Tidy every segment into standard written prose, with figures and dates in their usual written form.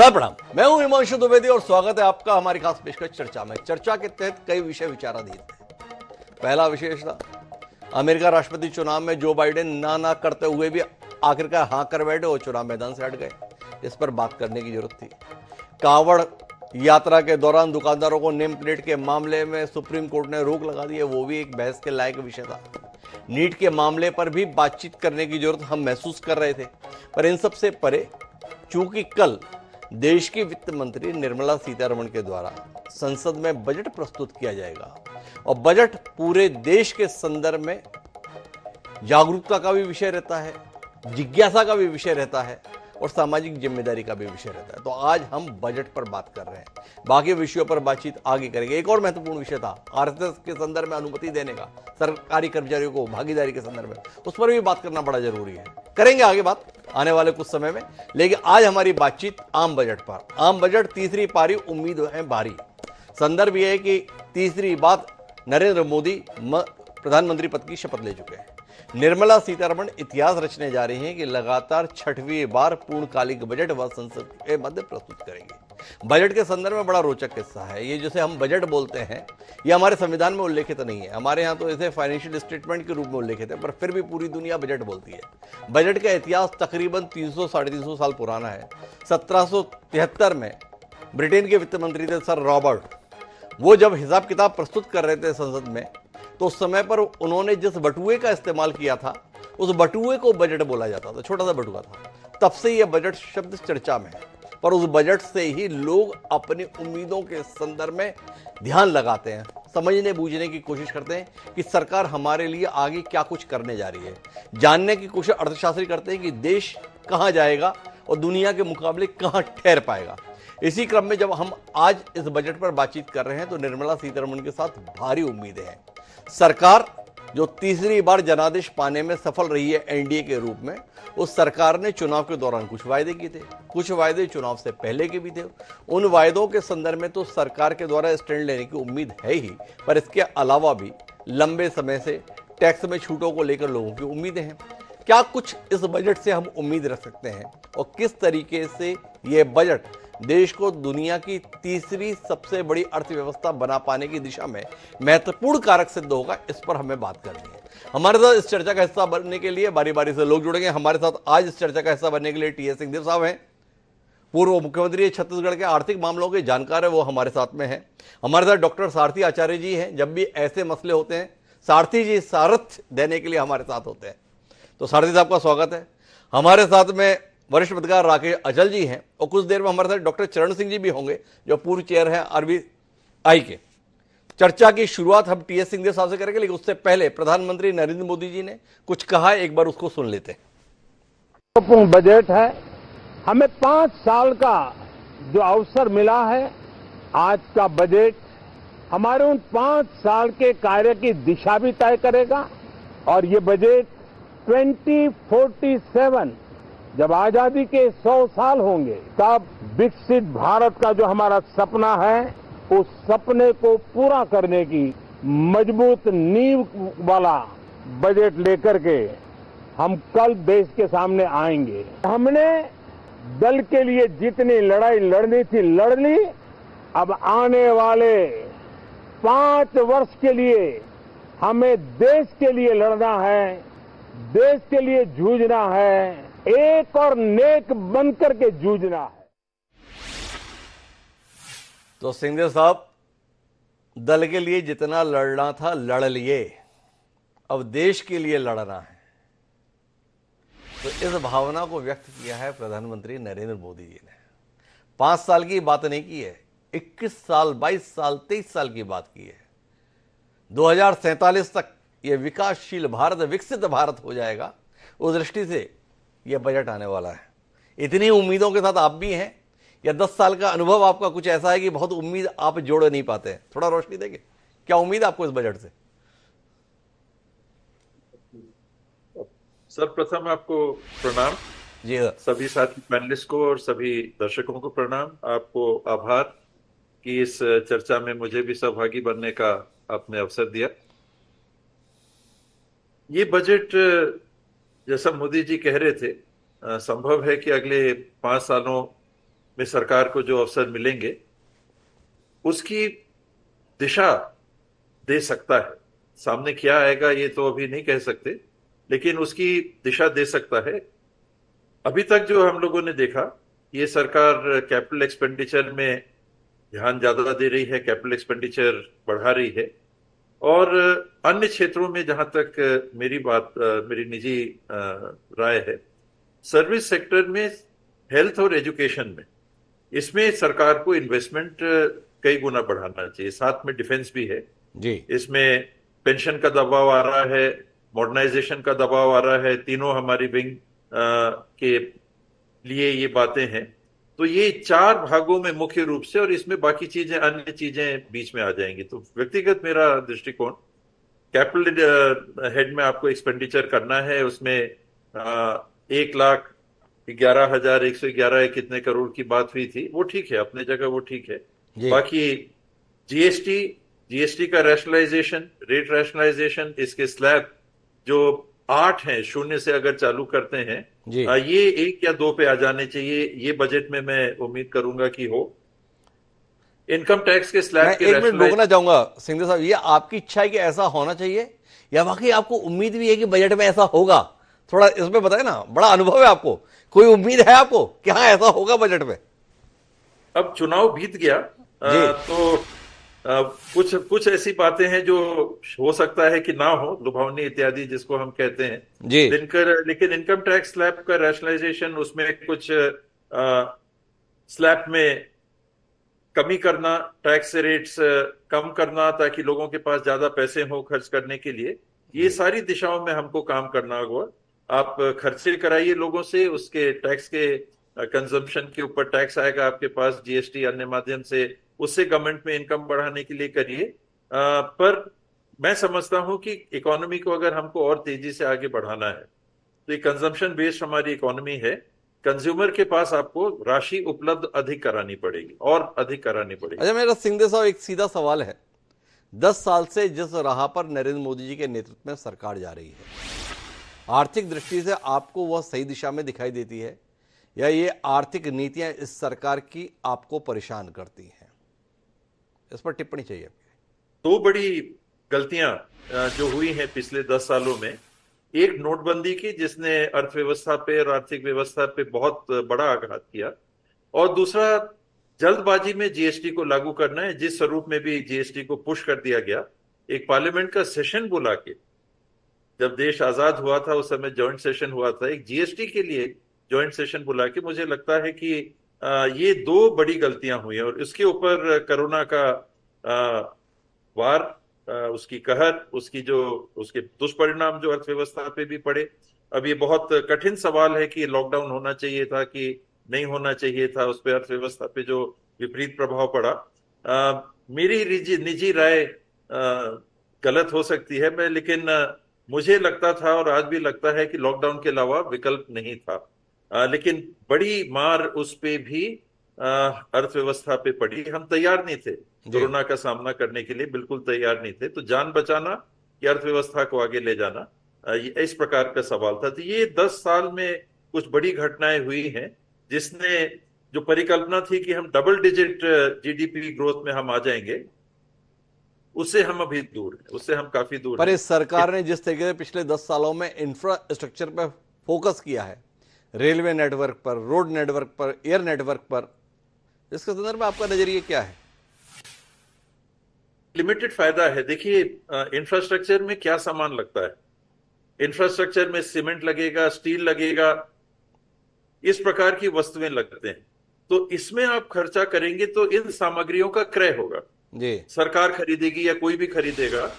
नमस्कार प्रणाम, मैं हूं हिमांशु द्विवेदी और स्वागत है आपका हमारी खास पेशकश चर्चा में। चर्चा के तहत कई विषय विचाराधीन हैं। पहला विषय था अमेरिका राष्ट्रपति चुनाव में जो बाइडेन ना करते हुए भी आखिरकार हां कर बैठे और चुनाव मैदान से हट गए। इस पर बात करने की जरूरत थी। कांवड़ यात्रा के दौरान दुकानदारों को नेम प्लेट के मामले में सुप्रीम कोर्ट ने रोक लगा दी है, वो भी एक बहस के लायक विषय था। नीट के मामले पर भी बातचीत करने की जरूरत हम महसूस कर रहे थे, पर इन सबसे परे चूंकि कल देश की वित्त मंत्री निर्मला सीतारमण के द्वारा संसद में बजट प्रस्तुत किया जाएगा और बजट पूरे देश के संदर्भ में जागरूकता का भी विषय रहता है, जिज्ञासा का भी विषय रहता है और सामाजिक जिम्मेदारी का भी विषय रहता है। तो आज हम बजट पर बात कर रहे हैं, बाकी विषयों पर बातचीत आगे करेंगे। एक और महत्वपूर्ण विषय था आरएसएस के संदर्भ में अनुमति देने का सरकारी कर्मचारियों को भागीदारी के संदर्भ में, उस पर भी बात करना बड़ा जरूरी है। करेंगे आगे बात आने वाले कुछ समय में, लेकिन आज हमारी बातचीत आम बजट पर। आम बजट तीसरी पारी उम्मीद है भारी। संदर्भ यह है कि तीसरी बात नरेंद्र मोदी प्रधानमंत्री पद की शपथ ले चुके हैं। निर्मला सीतारमण इतिहास रचने जा रही हैं कि लगातार छठवीं बार पूर्णकालिक बजट वह संसद के मध्य प्रस्तुत करेंगे। बजट के संदर्भ में बड़ा रोचक किस्सा है। ये जिसे हम बजट बोलते हैं, ये हमारे संविधान में उल्लेखित नहीं है। हमारे यहाँ तो इसे फाइनेंशियल स्टेटमेंट के रूप में उल्लेखित है, पर फिर भी पूरी दुनिया बजट बोलती है। बजट का इतिहास तकरीबन 300-350 साल पुराना है। 1773 में ब्रिटेन के वित्त मंत्री थे सर रॉबर्ट। वो जब हिसाब किताब प्रस्तुत कर रहे थे संसद में, तो उस समय पर उन्होंने जिस बटुए का इस्तेमाल किया था, उस बटुए को बजट बोला जाता था। छोटा सा बटुआ था। तब से यह बजट शब्द चर्चा में है, पर उस बजट से ही लोग अपनी उम्मीदों के संदर्भ में ध्यान लगाते हैं, समझने बूझने की कोशिश करते हैं कि सरकार हमारे लिए आगे क्या कुछ करने जा रही है। जानने की कोशिश अर्थशास्त्री करते हैं कि देश कहां जाएगा और दुनिया के मुकाबले कहां ठहर पाएगा। इसी क्रम में जब हम आज इस बजट पर बातचीत कर रहे हैं, तो निर्मला सीतारमण के साथ भारी उम्मीदें हैं। सरकार जो तीसरी बार जनादेश पाने में सफल रही है एनडीए के रूप में, उस सरकार ने चुनाव के दौरान कुछ वायदे किए थे, कुछ वायदे चुनाव से पहले के भी थे। उन वायदों के संदर्भ में तो सरकार के द्वारा स्टैंड लेने की उम्मीद है ही, पर इसके अलावा भी लंबे समय से टैक्स में छूटों को लेकर लोगों की उम्मीदें हैं। क्या कुछ इस बजट से हम उम्मीद रख सकते हैं और किस तरीके से यह बजट देश को दुनिया की तीसरी सबसे बड़ी अर्थव्यवस्था बना पाने की दिशा में महत्वपूर्ण कारक सिद्ध होगा, इस पर हमें बात करनी है। हमारे साथ इस चर्चा का हिस्सा बनने के लिए बारी बारी से लोग जुड़ेंगे। हमारे साथ आज इस चर्चा का हिस्सा बनने के लिए टीएस सिंहदेव साहब हैं, पूर्व मुख्यमंत्री छत्तीसगढ़ के आर्थिक मामलों के जानकार है, वो हमारे साथ में है। हमारे साथ डॉक्टर सारथी आचार्य जी हैं। जब भी ऐसे मसले होते हैं, सारथी जी सारथ देने के लिए हमारे साथ होते हैं। तो सारथी साहब का स्वागत है। हमारे साथ में वरिष्ठ पत्रकार राकेश अचल जी हैं और कुछ देर में हमारे साथ डॉक्टर चरण सिंह जी भी होंगे, जो पूर्व चेयर हैं आरबीआई के। चर्चा की शुरुआत हम टीएस सिंहदेव साहब से करेंगे, लेकिन उससे पहले प्रधानमंत्री नरेंद्र मोदी जी ने कुछ कहा है, एक बार उसको सुन लेते हैं। बजट है, हमें 5 साल का जो अवसर मिला है, आज का बजट हमारे उन 5 साल के कार्य की दिशा भी तय करेगा। और ये बजट 2047 जब आजादी के 100 साल होंगे, तब विकसित भारत का जो हमारा सपना है, उस सपने को पूरा करने की मजबूत नींव वाला बजट लेकर के हम कल देश के सामने आएंगे। हमने दल के लिए जितनी लड़ाई लड़नी थी लड़ ली। अब आने वाले 5 वर्ष के लिए हमें देश के लिए लड़ना है, देश के लिए जूझना है, एक और नेक बनकर के जूझना है। तो सिंहदेव साहब, दल के लिए जितना लड़ना था लड़ लिए, अब देश के लिए लड़ना है। तो इस भावना को व्यक्त किया है प्रधानमंत्री नरेंद्र मोदी जी ने। 5 साल की बात नहीं की है, 21 साल, 22 साल, 23 साल की बात की है। 2047 तक यह विकासशील भारत, विकसित भारत हो जाएगा। उस दृष्टि से यह बजट आने वाला है। इतनी उम्मीदों के साथ आप भी हैं, या 10 साल का अनुभव आपका कुछ ऐसा है कि बहुत उम्मीद आप जोड़ नहीं पाते हैं? थोड़ा रोशनी देंगे, क्या उम्मीद है आपको इस बजट से? सर्वप्रथम आपको प्रणाम जी, सभी साथी पैनलिस्ट को और सभी दर्शकों को प्रणाम। आपको आभार कि इस चर्चा में मुझे भी सहभागी बनने का आपने अवसर दिया। ये बजट, जैसा मोदी जी कह रहे थे, संभव है कि अगले 5 सालों में सरकार को जो अवसर मिलेंगे उसकी दिशा दे सकता है। सामने क्या आएगा ये तो अभी नहीं कह सकते, लेकिन उसकी दिशा दे सकता है। अभी तक जो हम लोगों ने देखा, ये सरकार कैपिटल एक्सपेंडिचर में ध्यान ज्यादा दे रही है, कैपिटल एक्सपेंडिचर बढ़ा रही है, और अन्य क्षेत्रों में जहां तक मेरी निजी राय है, सर्विस सेक्टर में, हेल्थ और एजुकेशन में, इसमें सरकार को इन्वेस्टमेंट कई गुना बढ़ाना चाहिए। साथ में डिफेंस भी है जी। इसमें पेंशन का दबाव आ रहा है, मॉडर्नाइजेशन का दबाव आ रहा है, तीनों हमारी विंग के लिए ये बातें हैं। तो ये 4 भागों में मुख्य रूप से, और इसमें बाकी चीजें, अन्य चीजें बीच में आ जाएंगी। तो व्यक्तिगत मेरा दृष्टिकोण, कैपिटल हेड में आपको एक्सपेंडिचर करना है, उसमें 1,11,111 कितने करोड़ की बात हुई थी, वो ठीक है, अपने जगह वो ठीक है। जी। बाकी जीएसटी का रैशनलाइजेशन, रेट रैशनलाइजेशन, इसके स्लैब जो 8 हैं, 0 से अगर चालू करते हैं, जी। ये 1 या 2 पे आ जाने चाहिए। ये बजट में मैं उम्मीद करूंगा कि हो। इनकम टैक्स के मैं स्लैब के 1 मिनट रैशनलाइज, रोकना चाहूंगा सिंघवी साहब, ये आपकी इच्छा है कि ऐसा होना चाहिए, या वाकई आपको उम्मीद भी है कि बजट में ऐसा होगा? थोड़ा इसमें बताए ना, बड़ा अनुभव है आपको, कोई उम्मीद है आपको कि हाँ ऐसा होगा बजट में? अब चुनाव बीत गया, जी। तो कुछ कुछ ऐसी बातें हैं जो हो सकता है कि ना हो, लुभावनी इत्यादि जिसको हम कहते हैं, जी। लेकिन इनकम टैक्स स्लैब का रैशनलाइजेशन, उसमें कुछ स्लैब में कमी करना, टैक्स रेट्स कम करना, ताकि लोगों के पास ज्यादा पैसे हो खर्च करने के लिए, ये सारी दिशाओं में हमको काम करना होगा। आप खर्चे कराइए लोगों से, उसके टैक्स के कंजम्पशन के ऊपर टैक्स आएगा आपके पास, जीएसटी अन्य माध्यम से, उससे गवर्नमेंट में इनकम बढ़ाने के लिए करिए। पर मैं समझता हूं कि इकोनॉमी को अगर हमको और तेजी से आगे बढ़ाना है, तो ये कंजम्पशन बेस्ड हमारी इकोनॉमी है, कंज्यूमर के पास आपको राशि उपलब्ध अधिक करानी पड़ेगी, और अधिक करानी पड़ेगी। अच्छा, मेरा सिंघवी साहब एक सीधा सवाल है, 10 साल से जिस राह पर नरेंद्र मोदी जी के नेतृत्व में सरकार जा रही है, आर्थिक दृष्टि से आपको वह सही दिशा में दिखाई देती है, या ये आर्थिक नीतियां इस सरकार की आपको परेशान करती हैं? इस पर टिप्पणी चाहिए। 2 बड़ी गलतियां जो हुई हैं पिछले 10 सालों में, एक नोटबंदी की, जिसने अर्थव्यवस्था पे और आर्थिक व्यवस्था पे बहुत बड़ा आघात किया, और दूसरा जल्दबाजी में जीएसटी को लागू करना है, जिस स्वरूप में भी जीएसटी को पुश कर दिया गया। एक पार्लियामेंट का सेशन बुला के, जब देश आजाद हुआ था उस समय जॉइंट सेशन हुआ था, एक जीएसटी के लिए जॉइंट सेशन बुला के, मुझे लगता है कि ये 2 बड़ी गलतियां हुई हैं। और इसके ऊपर कोरोना का वार, उसकी कहर, उसके दुष्परिणाम जो अर्थव्यवस्था पे भी पड़े। अब ये बहुत कठिन सवाल है कि लॉकडाउन होना चाहिए था कि नहीं होना चाहिए था, उस पर अर्थव्यवस्था पे जो विपरीत प्रभाव पड़ा। मेरी निजी राय गलत हो सकती है, लेकिन मुझे लगता था, और आज भी लगता है, कि लॉकडाउन के अलावा विकल्प नहीं था। लेकिन बड़ी मार उस पे भी अर्थव्यवस्था पे पड़ी। हम तैयार नहीं थे कोरोना का सामना करने के लिए, बिल्कुल तैयार नहीं थे। तो जान बचाना कि अर्थव्यवस्था को आगे ले जाना, इस प्रकार का सवाल था। तो ये 10 साल में कुछ बड़ी घटनाएं हुई हैं, जिसने, जो परिकल्पना थी कि हम डबल डिजिट जीडीपी ग्रोथ में हम आ जाएंगे, उससे हम अभी दूर हैं, उससे हम काफी दूर पर हैं। इस सरकार ने जिस तरीके से पिछले 10 सालों में इंफ्रास्ट्रक्चर पर फोकस किया है, रेलवे नेटवर्क पर, रोड नेटवर्क पर, एयर नेटवर्क पर, इसके संदर्भ में आपका नजरिया क्या है? लिमिटेड फायदा है। देखिए, इंफ्रास्ट्रक्चर में क्या सामान लगता है? इंफ्रास्ट्रक्चर में सीमेंट लगेगा, स्टील लगेगा, इस प्रकार की वस्तुएं लगते हैं। तो इसमें आप खर्चा करेंगे तो इन सामग्रियों का क्रय होगा, जी। सरकार खरीदेगी या कोई भी खरीदेगा।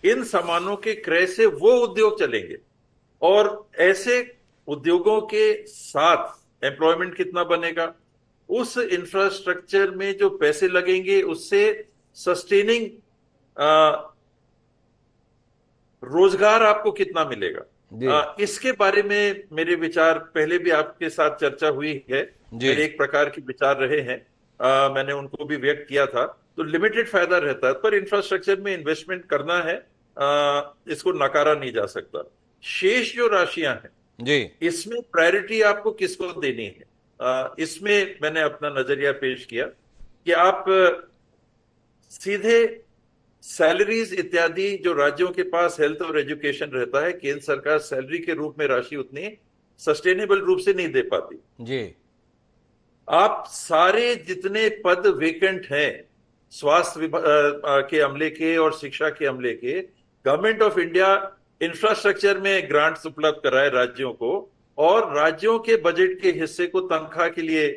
इन सामानों के क्रय से वो उद्योग चलेंगे, और ऐसे उद्योगों के साथ एम्प्लॉयमेंट कितना बनेगा, उस इंफ्रास्ट्रक्चर में जो पैसे लगेंगे उससे सस्टेनिंग रोजगार आपको कितना मिलेगा, इसके बारे में मेरे विचार पहले भी आपके साथ चर्चा हुई है। मेरे एक प्रकार के विचार रहे हैं, मैंने उनको भी व्यक्त किया था। तो लिमिटेड फायदा रहता है, पर इंफ्रास्ट्रक्चर में इन्वेस्टमेंट करना है, इसको नकारा नहीं जा सकता। शेष जो राशियां हैं जी, इसमें प्रायोरिटी आपको किसको देनी है? इसमें मैंने अपना नजरिया पेश किया कि आप सीधे सैलरीज इत्यादि जो राज्यों के पास हेल्थ और एजुकेशन रहता है, केंद्र सरकार सैलरी के रूप में राशि उतनी सस्टेनेबल रूप से नहीं दे पाती। जी। आप सारे जितने पद वेकेंट हैं स्वास्थ्य विभाग के अमले के और शिक्षा के अमले के, गवर्नमेंट ऑफ इंडिया इंफ्रास्ट्रक्चर में ग्रांट्स उपलब्ध कराए राज्यों को, और राज्यों के बजट के हिस्से को तनख्वाह के लिए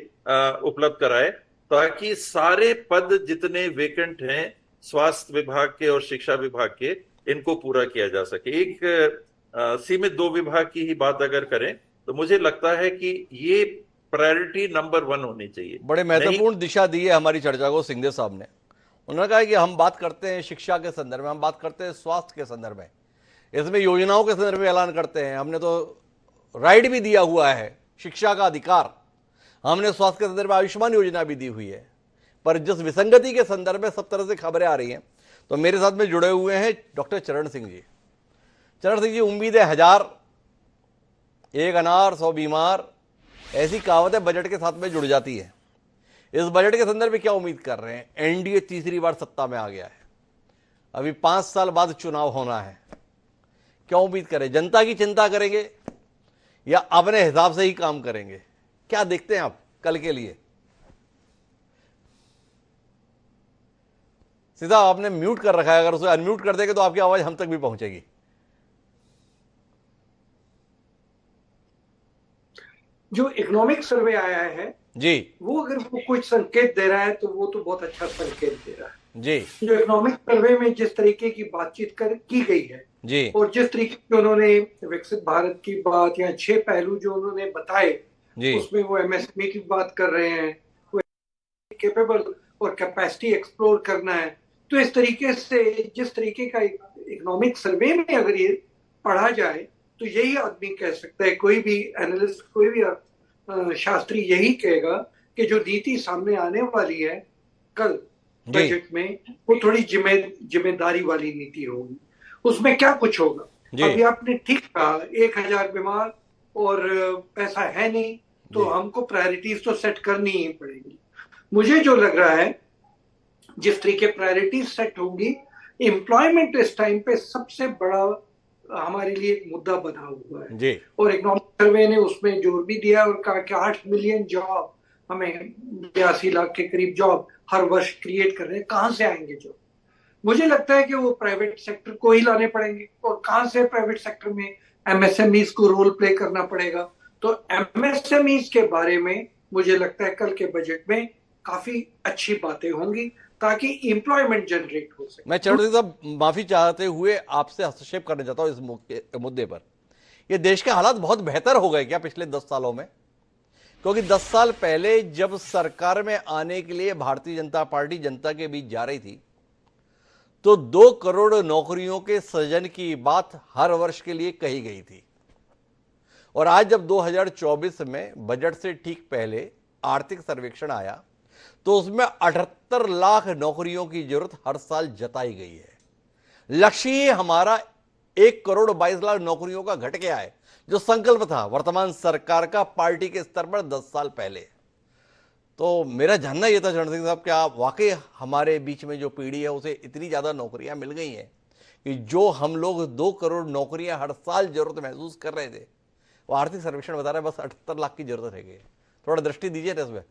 उपलब्ध कराए, ताकि सारे पद जितने वेकेंट हैं स्वास्थ्य विभाग के और शिक्षा विभाग के, इनको पूरा किया जा सके। एक सीमित 2 विभाग की ही बात अगर करें तो मुझे लगता है कि ये प्रायोरिटी नंबर 1 होनी चाहिए। बड़े महत्वपूर्ण दिशा दी है हमारी चर्चा को सिंघे साहब ने। उन्होंने कहा कि हम बात करते हैं शिक्षा के संदर्भ में, हम बात करते हैं स्वास्थ्य के संदर्भ में, इसमें योजनाओं के संदर्भ में ऐलान करते हैं, हमने तो राइट भी दिया हुआ है शिक्षा का अधिकार, हमने स्वास्थ्य के संदर्भ में आयुष्मान योजना भी दी हुई है, पर जिस विसंगति के संदर्भ में सब तरह से खबरें आ रही हैं, तो मेरे साथ में जुड़े हुए हैं डॉक्टर चरण सिंह जी। चरण सिंह जी, उम्मीद है 1000 एक अनार 100 बीमार, ऐसी कहावतें बजट के साथ में जुड़ जाती है। इस बजट के संदर्भ में क्या उम्मीद कर रहे हैं? एनडीए तीसरी बार सत्ता में आ गया है, अभी 5 साल बाद चुनाव होना है, क्या उम्मीद करें? जनता की चिंता करेंगे या अपने हिसाब से ही काम करेंगे? क्या देखते हैं आप कल के लिए? सीधा आपने म्यूट कर रखा है, अगर उसे अनम्यूट कर देंगे तो आपकी आवाज हम तक भी पहुंचेगी। जो इकोनॉमिक सर्वे आया है जी वो अगर वो कुछ संकेत दे रहा है तो वो तो बहुत अच्छा संकेत दे रहा है। जी जो इकोनॉमिक सर्वे में जिस तरीके की बातचीत की गई है जी और जिस तरीके की उन्होंने विकसित भारत की बात या 6 पहलू जो उन्होंने बताए, उसमें वो एमएसएमई की बात कर रहे हैं, वो कैपेबल और कैपेसिटी एक्सप्लोर करना है। तो इस तरीके से जिस तरीके का इकोनॉमिक सर्वे में अगर ये पढ़ा जाए तो यही आदमी कह सकता है, कोई भी एनालिस्ट, कोई भी शास्त्री यही कहेगा कि जो नीति सामने आने वाली है कल बजट में, वो थोड़ी जिम्मेदारी वाली नीति होगी। उसमें क्या कुछ होगा, अभी आपने ठीक कहा 1000 बीमार और पैसा है नहीं, तो हमको प्रायोरिटीज तो सेट करनी ही पड़ेगी। मुझे जो लग रहा है जिस तरीके प्रायोरिटीज सेट होंगी, एम्प्लॉयमेंट इस टाइम पे सबसे बड़ा हमारे लिए एक मुद्दा बना हुआ है जी। और इकोनॉमिक सर्वे ने उसमें जोर भी दिया और कहा कि 8 मिलियन जॉब, हमें 82 लाख के करीब जॉब हर वर्ष क्रिएट कर रहे हैं। कहां से आएंगे जॉब? मुझे लगता है कि वो प्राइवेट सेक्टर को ही लाने पड़ेंगे। और कहां से? प्राइवेट सेक्टर में एमएसएमईज को रोल प्ले करना पड़ेगा। तो एमएसएमईज के बारे में मुझे लगता है कल के बजट में काफी अच्छी बातें होंगी ताकि एम्प्लॉयमेंट जनरेट हो सके। मैं चरण सिंह साहब माफी चाहते हुए आपसे हस्तक्षेप करना चाहता हूं इस मुद्दे पर। ये देश के हालात बहुत बेहतर हो गए क्या पिछले 10 सालों में? क्योंकि 10 साल पहले जब सरकार में आने के लिए भारतीय जनता पार्टी जनता के बीच जा रही थी, तो 2 करोड़ नौकरियों के सृजन की बात हर वर्ष के लिए कही गई थी। और आज जब 2024 में बजट से ठीक पहले आर्थिक सर्वेक्षण आया, तो उसमें 78 लाख नौकरियों की जरूरत हर साल जताई गई है। लक्ष्य हमारा 1 करोड़ 22 लाख नौकरियों का घट गया है, जो संकल्प था वर्तमान सरकार का पार्टी के स्तर पर 10 साल पहले। तो मेरा जानना यह था चरण सिंह साहब, क्या वाकई हमारे बीच में जो पीढ़ी है उसे इतनी ज्यादा नौकरियां मिल गई हैं कि जो हम लोग 2 करोड़ नौकरियां हर साल जरूरत महसूस कर रहे थे, वो आर्थिक सर्वेक्षण बता रहा है बस 78 लाख की जरूरत रह गई। थोड़ा दृष्टि दीजिए ना इसमें।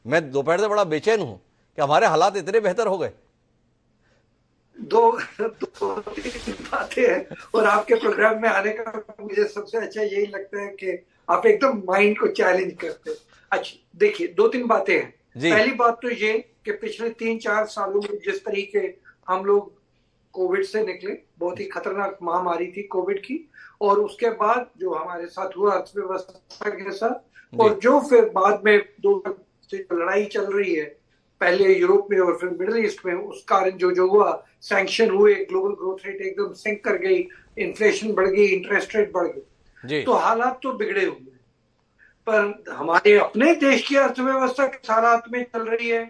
मैं दोपहर से बड़ा बेचैन हूं कि हमारे हालात इतने बेहतर हो गए। दो बातें हैं और आपके प्रोग्राम में आने का मुझे सबसे अच्छा यही लगता है कि आप एकदम माइंड को चैलेंज करते हैं। अच्छा देखिए, 2-3 बातें हैं। पहली बात तो ये कि पिछले 3-4 सालों में जिस तरीके हम लोग कोविड से निकले, बहुत ही खतरनाक महामारी थी कोविड की, और उसके बाद जो हमारे साथ हुआ अर्थव्यवस्था के साथ, और जो फिर बाद में 2 लड़ाई चल रही है, पहले यूरोप में और फिर मिडिल ईस्ट में, उस कारण जो हुआ, सैंक्शन हुए, ग्लोबल ग्रोथ रेट एकदम सिंक कर गई, इन्फ्लेशन बढ़ गई, इंटरेस्ट रेट बढ़ गई, तो हालात तो बिगड़े हुए। पर हमारे अपने देश की अर्थव्यवस्था किस हालात में चल रही है,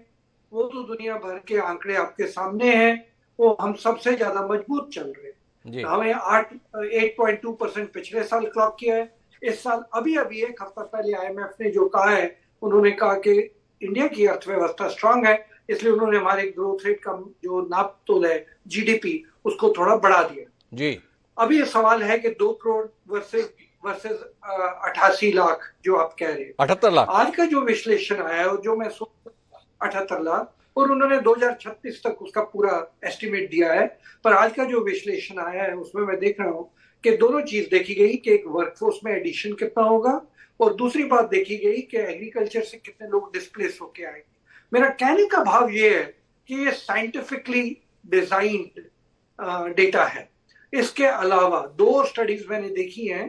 वो तो दुनिया भर के आंकड़े आपके सामने हैं। वो हम सबसे ज्यादा मजबूत चल रहे हैं। हमें 8.2% पिछले साल क्लॉक किया है। इस साल अभी 1 हफ्ता पहले आईएमएफ ने जो कहा है उन्होंने कहा कि इंडिया की अर्थव्यवस्था स्ट्रांग है, इसलिए उन्होंने हमारे ग्रोथ रेट का जो नाप तोल है जीडीपी उसको थोड़ा बढ़ा दिया जी। अब ये सवाल है कि 2 करोड़ वर्सेस 88 लाख जो आप कह रहे हैं, 78 लाख आज का जो विश्लेषण आया है और जो मैं 78 लाख, और उन्होंने 2036 तक उसका पूरा एस्टिमेट दिया है। पर आज का जो विश्लेषण आया है उसमें मैं देख रहा हूं कि दोनों चीज देखी गई कि एक वर्कफोर्स में एडिशन कितना होगा और दूसरी बात देखी गई कि एग्रीकल्चर से कितने लोग डिस्प्लेस होके आएंगे। मेरा कहने का भाव ये है कि ये साइंटिफिकली डिजाइन्ड डेटा है। इसके अलावा 2 स्टडीज मैंने देखी हैं,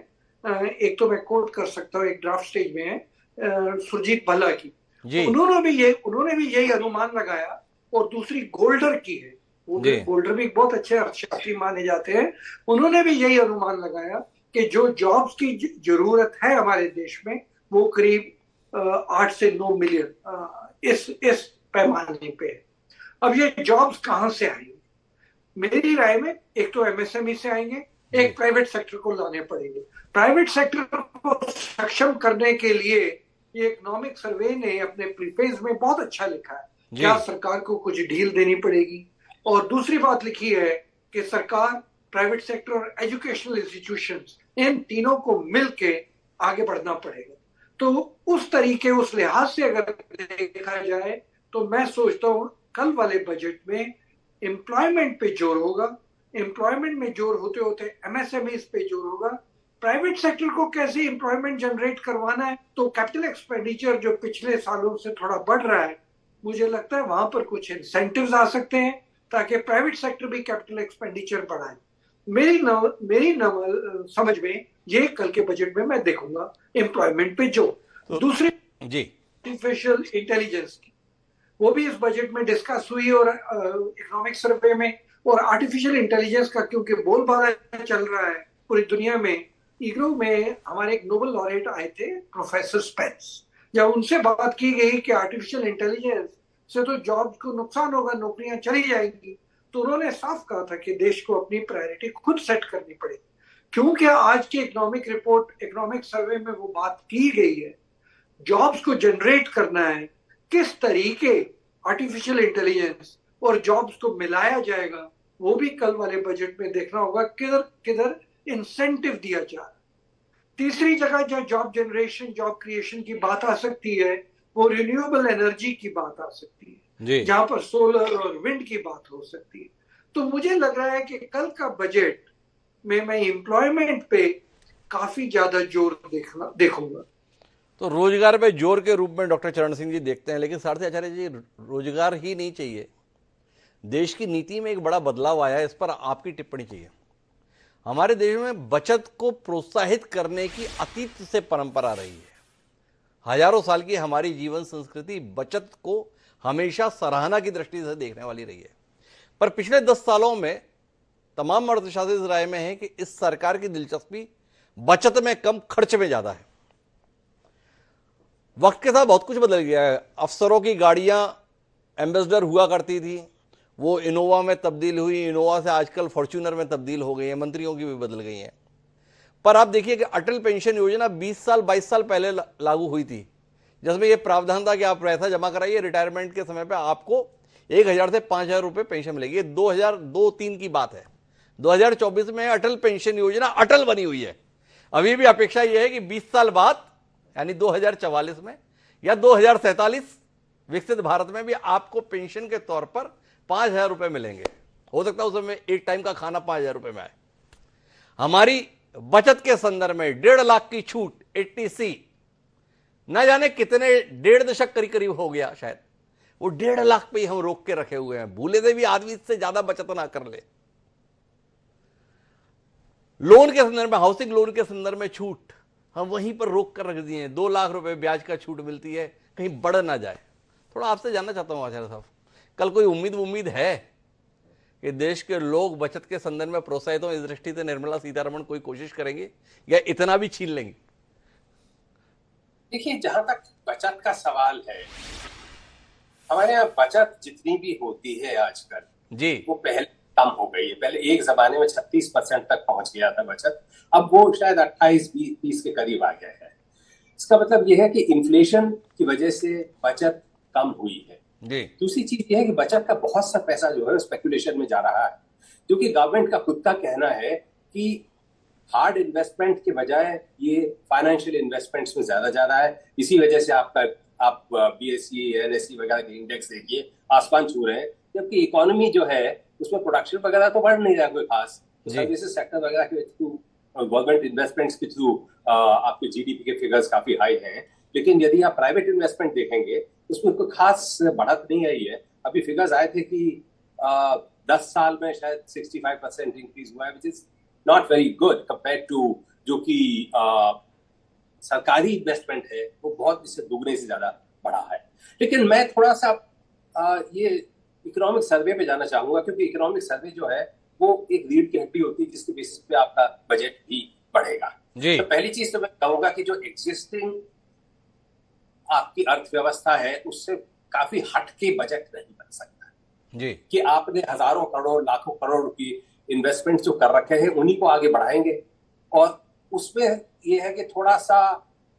एक तो मैं कोट कर सकता हूँ, एक ड्राफ्ट स्टेज में है सुरजीत भल्ला की, उन्होंने भी यही अनुमान लगाया, और दूसरी गोल्डर की है, गोल्डर भी बहुत अच्छे अर्थशास्त्री माने जाते हैं, उन्होंने भी यही अनुमान लगाया कि जो जॉब्स की जरूरत है हमारे देश में वो करीब 8 से 9 मिलियन इस पैमाने पे है। अब ये जॉब्स कहां से आएंगे? मेरी राय में एक तो एमएसएमई से आएंगे, एक प्राइवेट सेक्टर को लाने पड़ेंगे। प्राइवेट सेक्टर को सक्षम करने के लिए ये इकोनॉमिक सर्वे ने अपने प्रीफेज में बहुत अच्छा लिखा है, क्या सरकार को कुछ ढील देनी पड़ेगी, और दूसरी बात लिखी है कि सरकार, प्राइवेट सेक्टर और एजुकेशनल इंस्टीट्यूशंस, इन तीनों को मिलके आगे बढ़ना पड़ेगा। तो उस तरीके, उस लिहाज से अगर देखा जाए तो मैं सोचता हूं कल वाले बजट में एम्प्लॉयमेंट पे जोर होगा, एम्प्लॉयमेंट में जोर होते होते एमएसएमईज पे जोर होगा। प्राइवेट सेक्टर को कैसे एम्प्लॉयमेंट जनरेट करवाना है, तो कैपिटल एक्सपेंडिचर जो पिछले सालों से थोड़ा बढ़ रहा है, मुझे लगता है वहां पर कुछ इंसेंटिव्स आ सकते हैं ताकि प्राइवेट सेक्टर भी कैपिटल एक्सपेंडिचर बढ़ाए। मेरी समझ में ये कल के बजट में मैं देखूंगा एम्प्लॉयमेंट पे जोर। दूसरी आर्टिफिशियल इंटेलिजेंस की, वो भी इस बजट में डिस्कस हुई और इकोनॉमिक सर्वे में, और आर्टिफिशियल इंटेलिजेंस का क्योंकि बोलबाला चल रहा है पूरी दुनिया में, इग्नू में हमारे एक नोबेल लॉरेट आए थे प्रोफेसर स्पेंस, जब उनसे बात की गई कि आर्टिफिशियल इंटेलिजेंस से तो जॉब को नुकसान होगा, नौकरियां चली जाएंगी, तो उन्होंने साफ कहा था कि देश को अपनी प्रायोरिटी खुद सेट करनी पड़ेगी। क्योंकि आज की इकोनॉमिक रिपोर्ट, इकोनॉमिक सर्वे में वो बात की गई है, जॉब्स को जनरेट करना है, किस तरीके आर्टिफिशियल इंटेलिजेंस और जॉब्स को मिलाया जाएगा, वो भी कल वाले बजट में देखना होगा, किधर किधर इंसेंटिव दिया जा रहा है। तीसरी जगह जो जॉब जनरेशन, जॉब क्रिएशन की बात आ सकती है, वो रिन्यूएबल एनर्जी की बात आ सकती है, जहां पर सोलर और विंड की बात हो सकती है। तो मुझे लग रहा है कि कल का बजट में मैं एम्प्लॉयमेंट पे काफी ज्यादा जोर देखूंगा। तो रोजगार पे जोर के रूप में डॉक्टर चरण सिंह जी देखते हैं, लेकिन सारथी आचार्य जी, रोजगार ही नहीं चाहिए, देश की नीति में एक बड़ा बदलाव आया है, इस पर आपकी टिप्पणी चाहिए। हमारे देश में बचत को प्रोत्साहित करने की अतीत से परंपरा रही है। हजारों साल की हमारी जीवन संस्कृति बचत को हमेशा सराहना की दृष्टि से देखने वाली रही है। पर पिछले 10 सालों में तमाम अर्थशास्त्री इस राय में है कि इस सरकार की दिलचस्पी बचत में कम, खर्च में ज्यादा है। वक्त के साथ बहुत कुछ बदल गया है। अफसरों की गाड़ियां एम्बेसडर हुआ करती थी, वो इनोवा में तब्दील हुई, इनोवा से आजकल फॉर्च्यूनर में तब्दील हो गई है, मंत्रियों की भी बदल गई हैं। पर आप देखिए कि अटल पेंशन योजना 20 साल 22 साल पहले लागू हुई थी, जिसमें यह प्रावधान था कि आप पैसा जमा कराइए, रिटायरमेंट के समय पर आपको 1000 से 5000 रुपये पेंशन मिलेगी। 2002-3 की बात है। 2024 में अटल पेंशन योजना अटल बनी हुई है। अभी भी अपेक्षा यह है कि 20 साल बाद, यानी 2044 में या 2047 विकसित भारत में भी आपको पेंशन के तौर पर 5000 रुपये मिलेंगे। हो सकता है उस समय एक टाइम का खाना 5000 रुपये में आए। हमारी बचत के संदर्भ में 1.5 लाख की छूट 80C, न जाने कितने 1.5 दशक करीब हो गया, शायद वो 1.5 लाख पे ही हम रोक के रखे हुए हैं। भूले से भी आदमी इससे ज्यादा बचत ना कर ले। लोन के संदर्भ में, हाउसिंग लोन के संदर्भ में छूट हम वहीं पर रोक कर रख दिए हैं। 2 लाख रुपए ब्याज का छूट मिलती है, कहीं बढ़ ना जाए। थोड़ा आपसे जानना चाहता हूं आचार्य साहब, कल कोई उम्मीद है कि देश के लोग बचत के संदर्भ में प्रोत्साहित हों? इस दृष्टि से निर्मला सीतारमण कोई कोशिश करेंगे या इतना भी छीन लेंगे? देखिए, जहां तक बचत का सवाल है, हमारे यहाँ बचत जितनी भी होती है आजकल जी, वो पहले कम हो गई है। पहले एक जमाने में 36% तक पहुंच गया था बचत, अब वो शायद 28-20 के करीब आ गया है। इसका मतलब यह है कि इन्फ्लेशन की वजह से बचत कम हुई है। दूसरी चीज यह है कि बचत का बहुत सा पैसा जो है स्पेकुलेशन में जा रहा है, क्योंकि गवर्नमेंट का खुद का कहना है कि हार्ड इन्वेस्टमेंट के बजाय ये फाइनेंशियल इन्वेस्टमेंट्स में ज्यादा जा रहा है। इसी वजह से आप BSE NSE वगैरह के इंडेक्स देखिए आसमान छू रहे हैं, जबकि इकोनॉमी जो है उसमें प्रोडक्शन वगैरह तो बढ़ नहीं रहा कोई खास। सर्विसेज सेक्टर वगैरह के थ्रू, गवर्नमेंट इन्वेस्टमेंट्स के थ्रू आपके GDP के फिगर्स काफी हाई हैं, लेकिन यदि आप प्राइवेट इन्वेस्टमेंट देखेंगे उसमें कोई खास बढ़त नहीं आई है। अभी फिगर्स आए थे कि 10 साल में शायद 65% इंक्रीज हुआ है, which is not very good compare to जो कि सरकारी इन्वेस्टमेंट है वो बहुत इससे दुगने से ज्यादा बढ़ा है। लेकिन मैं थोड़ा सा ये इकोनॉमिक सर्वे पे जाना चाहूंगा, क्योंकि इकोनॉमिक सर्वे जो है वो एक रीढ़ की हड्डी होती है जिसके बेसिस पे आपका बजट भी बढ़ेगा। तो पहली चीज तो मैं कहूंगा कि जो एग्जिस्टिंग आपकी अर्थव्यवस्था है उससे काफी हटके बजट नहीं बन सकता जी, कि आपने हजारों करोड़ लाखों करोड़ की इन्वेस्टमेंट जो कर रखे हैं उन्हीं को आगे बढ़ाएंगे, और उसमें यह है कि थोड़ा सा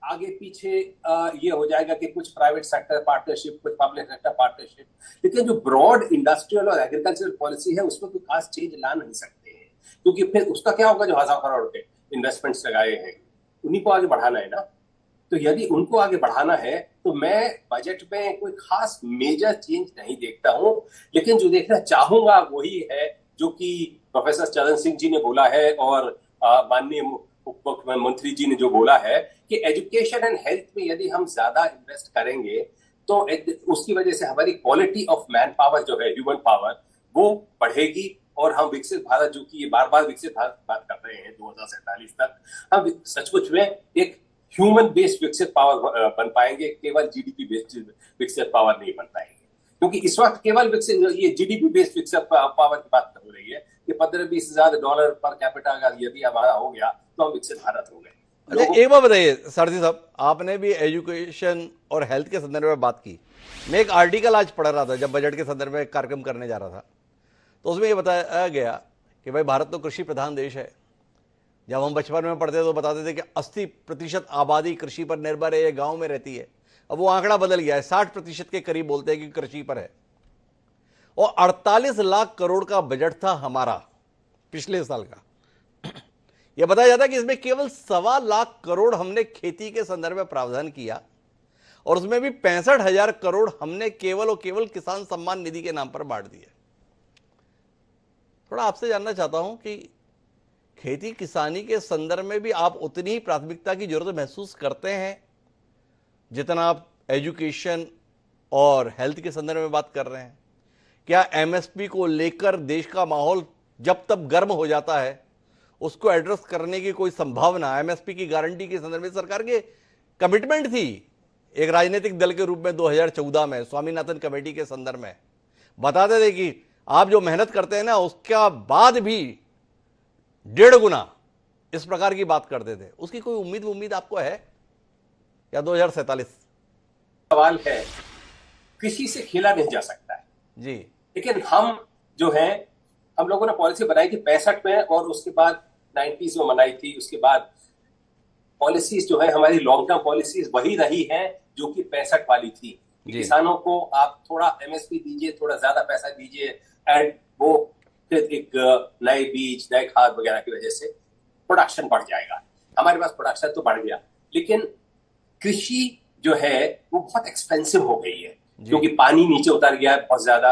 आगे पीछे ये हो जाएगा कि कुछ प्राइवेट सेक्टर पार्टनरशिप, कुछ पब्लिक सेक्टर पार्टनरशिप, लेकिन जो ब्रॉड इंडस्ट्रियल और एग्रीकल्चरल पॉलिसी है उसमें कोई खास चेंज ला नहीं सकते हैं, क्योंकि फिर उसका क्या होगा, जो 1000 करोड़ के इन्वेस्टमेंट्स लगाए हैं उन्हीं को आगे बढ़ाना है ना। तो यदि उनको आगे बढ़ाना है तो मैं बजट में कोई खास मेजर चेंज नहीं देखता हूं, लेकिन जो देखना चाहूंगा वही है जो कि प्रोफेसर चरण सिंह जी ने बोला है और माननीय मुख्यमंत्री जी ने जो बोला है कि एजुकेशन एंड हेल्थ में यदि हम ज्यादा इन्वेस्ट करेंगे तो उसकी वजह से हमारी क्वालिटी ऑफ मैन पावर जो है, ह्यूमन पावर, वो बढ़ेगी और हम विकसित भारत, जो कि ये बार बार विकसित भारत की बात कर रहे हैं 2047 तक, हम सचमुच में एक ह्यूमन बेस्ड विकसित पावर बन पाएंगे, केवल GDP बेस्ड विकसित पावर नहीं बन पाएंगे। क्योंकि इस वक्त केवल विकसित ये GDP बेस्ड विकसित पावर की बात हो रही है कि $15-20 हज़ार पर कैपिटा अगर यदि हमारा हो गया तो हम विकसित भारत हो गए। अच्छा, एक बात बताइए सारथी साहब, आपने भी एजुकेशन और हेल्थ के संदर्भ में बात की। मैं एक आर्टिकल आज पढ़ रहा था जब बजट के संदर्भ में कार्यक्रम करने जा रहा था, तो उसमें ये बताया गया कि भाई भारत तो कृषि प्रधान देश है। जब हम बचपन में पढ़ते तो बताते थे कि 80% आबादी कृषि पर निर्भर है, ये गांव में रहती है। अब वो आंकड़ा बदल गया है, 60% के करीब बोलते हैं कि कृषि पर है। और 48 लाख करोड़ का बजट था हमारा पिछले साल का। यह बताया जाता है कि इसमें केवल 1.25 लाख करोड़ हमने खेती के संदर्भ में प्रावधान किया, और उसमें भी 65,000 करोड़ हमने केवल और केवल किसान सम्मान निधि के नाम पर बांट दिए। थोड़ा आपसे जानना चाहता हूं कि खेती किसानी के संदर्भ में भी आप उतनी ही प्राथमिकता की जरूरत महसूस करते हैं जितना आप एजुकेशन और हेल्थ के संदर्भ में बात कर रहे हैं? क्या MSP को लेकर देश का माहौल जब तब गर्म हो जाता है, उसको एड्रेस करने की कोई संभावना? MSP की गारंटी के संदर्भ में सरकार के कमिटमेंट थी एक राजनीतिक दल के रूप में 2014 में स्वामीनाथन कमेटी के संदर्भ में, बताते थे कि आप जो मेहनत करते हैं ना उसका बाद भी 1.5 गुना इस प्रकार की बात करते थे। उसकी कोई उम्मीद आपको है या 2047? सवाल है, कृषि से खेला नहीं जा सकता है जी, लेकिन हम जो है, हम लोगों ने पॉलिसी बनाई थी 65 में और उसके बाद 90s में बनाई थी। उसके बाद पॉलिसीज जो है हमारी लॉन्ग टर्म पॉलिसीज वही रही है जो कि 65 वाली थी। किसानों को आप थोड़ा MSP दीजिए, थोड़ा ज्यादा पैसा दीजिए, एंड वो फिर एक नए बीज, नए खाद वगैरह की वजह से प्रोडक्शन बढ़ जाएगा। हमारे पास प्रोडक्शन तो बढ़ गया, लेकिन कृषि जो है वो बहुत एक्सपेंसिव हो गई है क्योंकि पानी नीचे उतर गया है बहुत ज्यादा।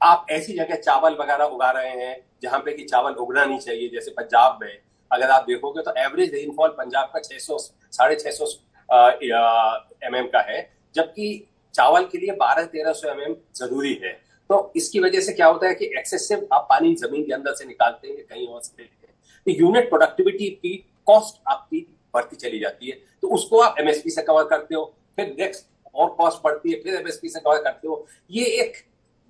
आप ऐसी जगह चावल वगैरह उगा रहे हैं जहां पे कि चावल उगना नहीं चाहिए, जैसे पंजाब में अगर आप देखोगे तो एवरेज रेनफॉल पंजाब का 600-650 mm का है, जबकि चावल के लिए 1200-1300 mm जरूरी है। तो इसकी वजह से क्या होता है कि एक्सेसिव आप पानी जमीन के अंदर से निकालते हैं कहीं और से, तो यूनिट प्रोडक्टिविटी की कॉस्ट आपकी बढ़ती चली जाती है। तो उसको आप MSP से कवर करते हो, फिर नेक्स्ट और कॉस्ट बढ़ती है, फिर MSP से कवर करते हो। ये एक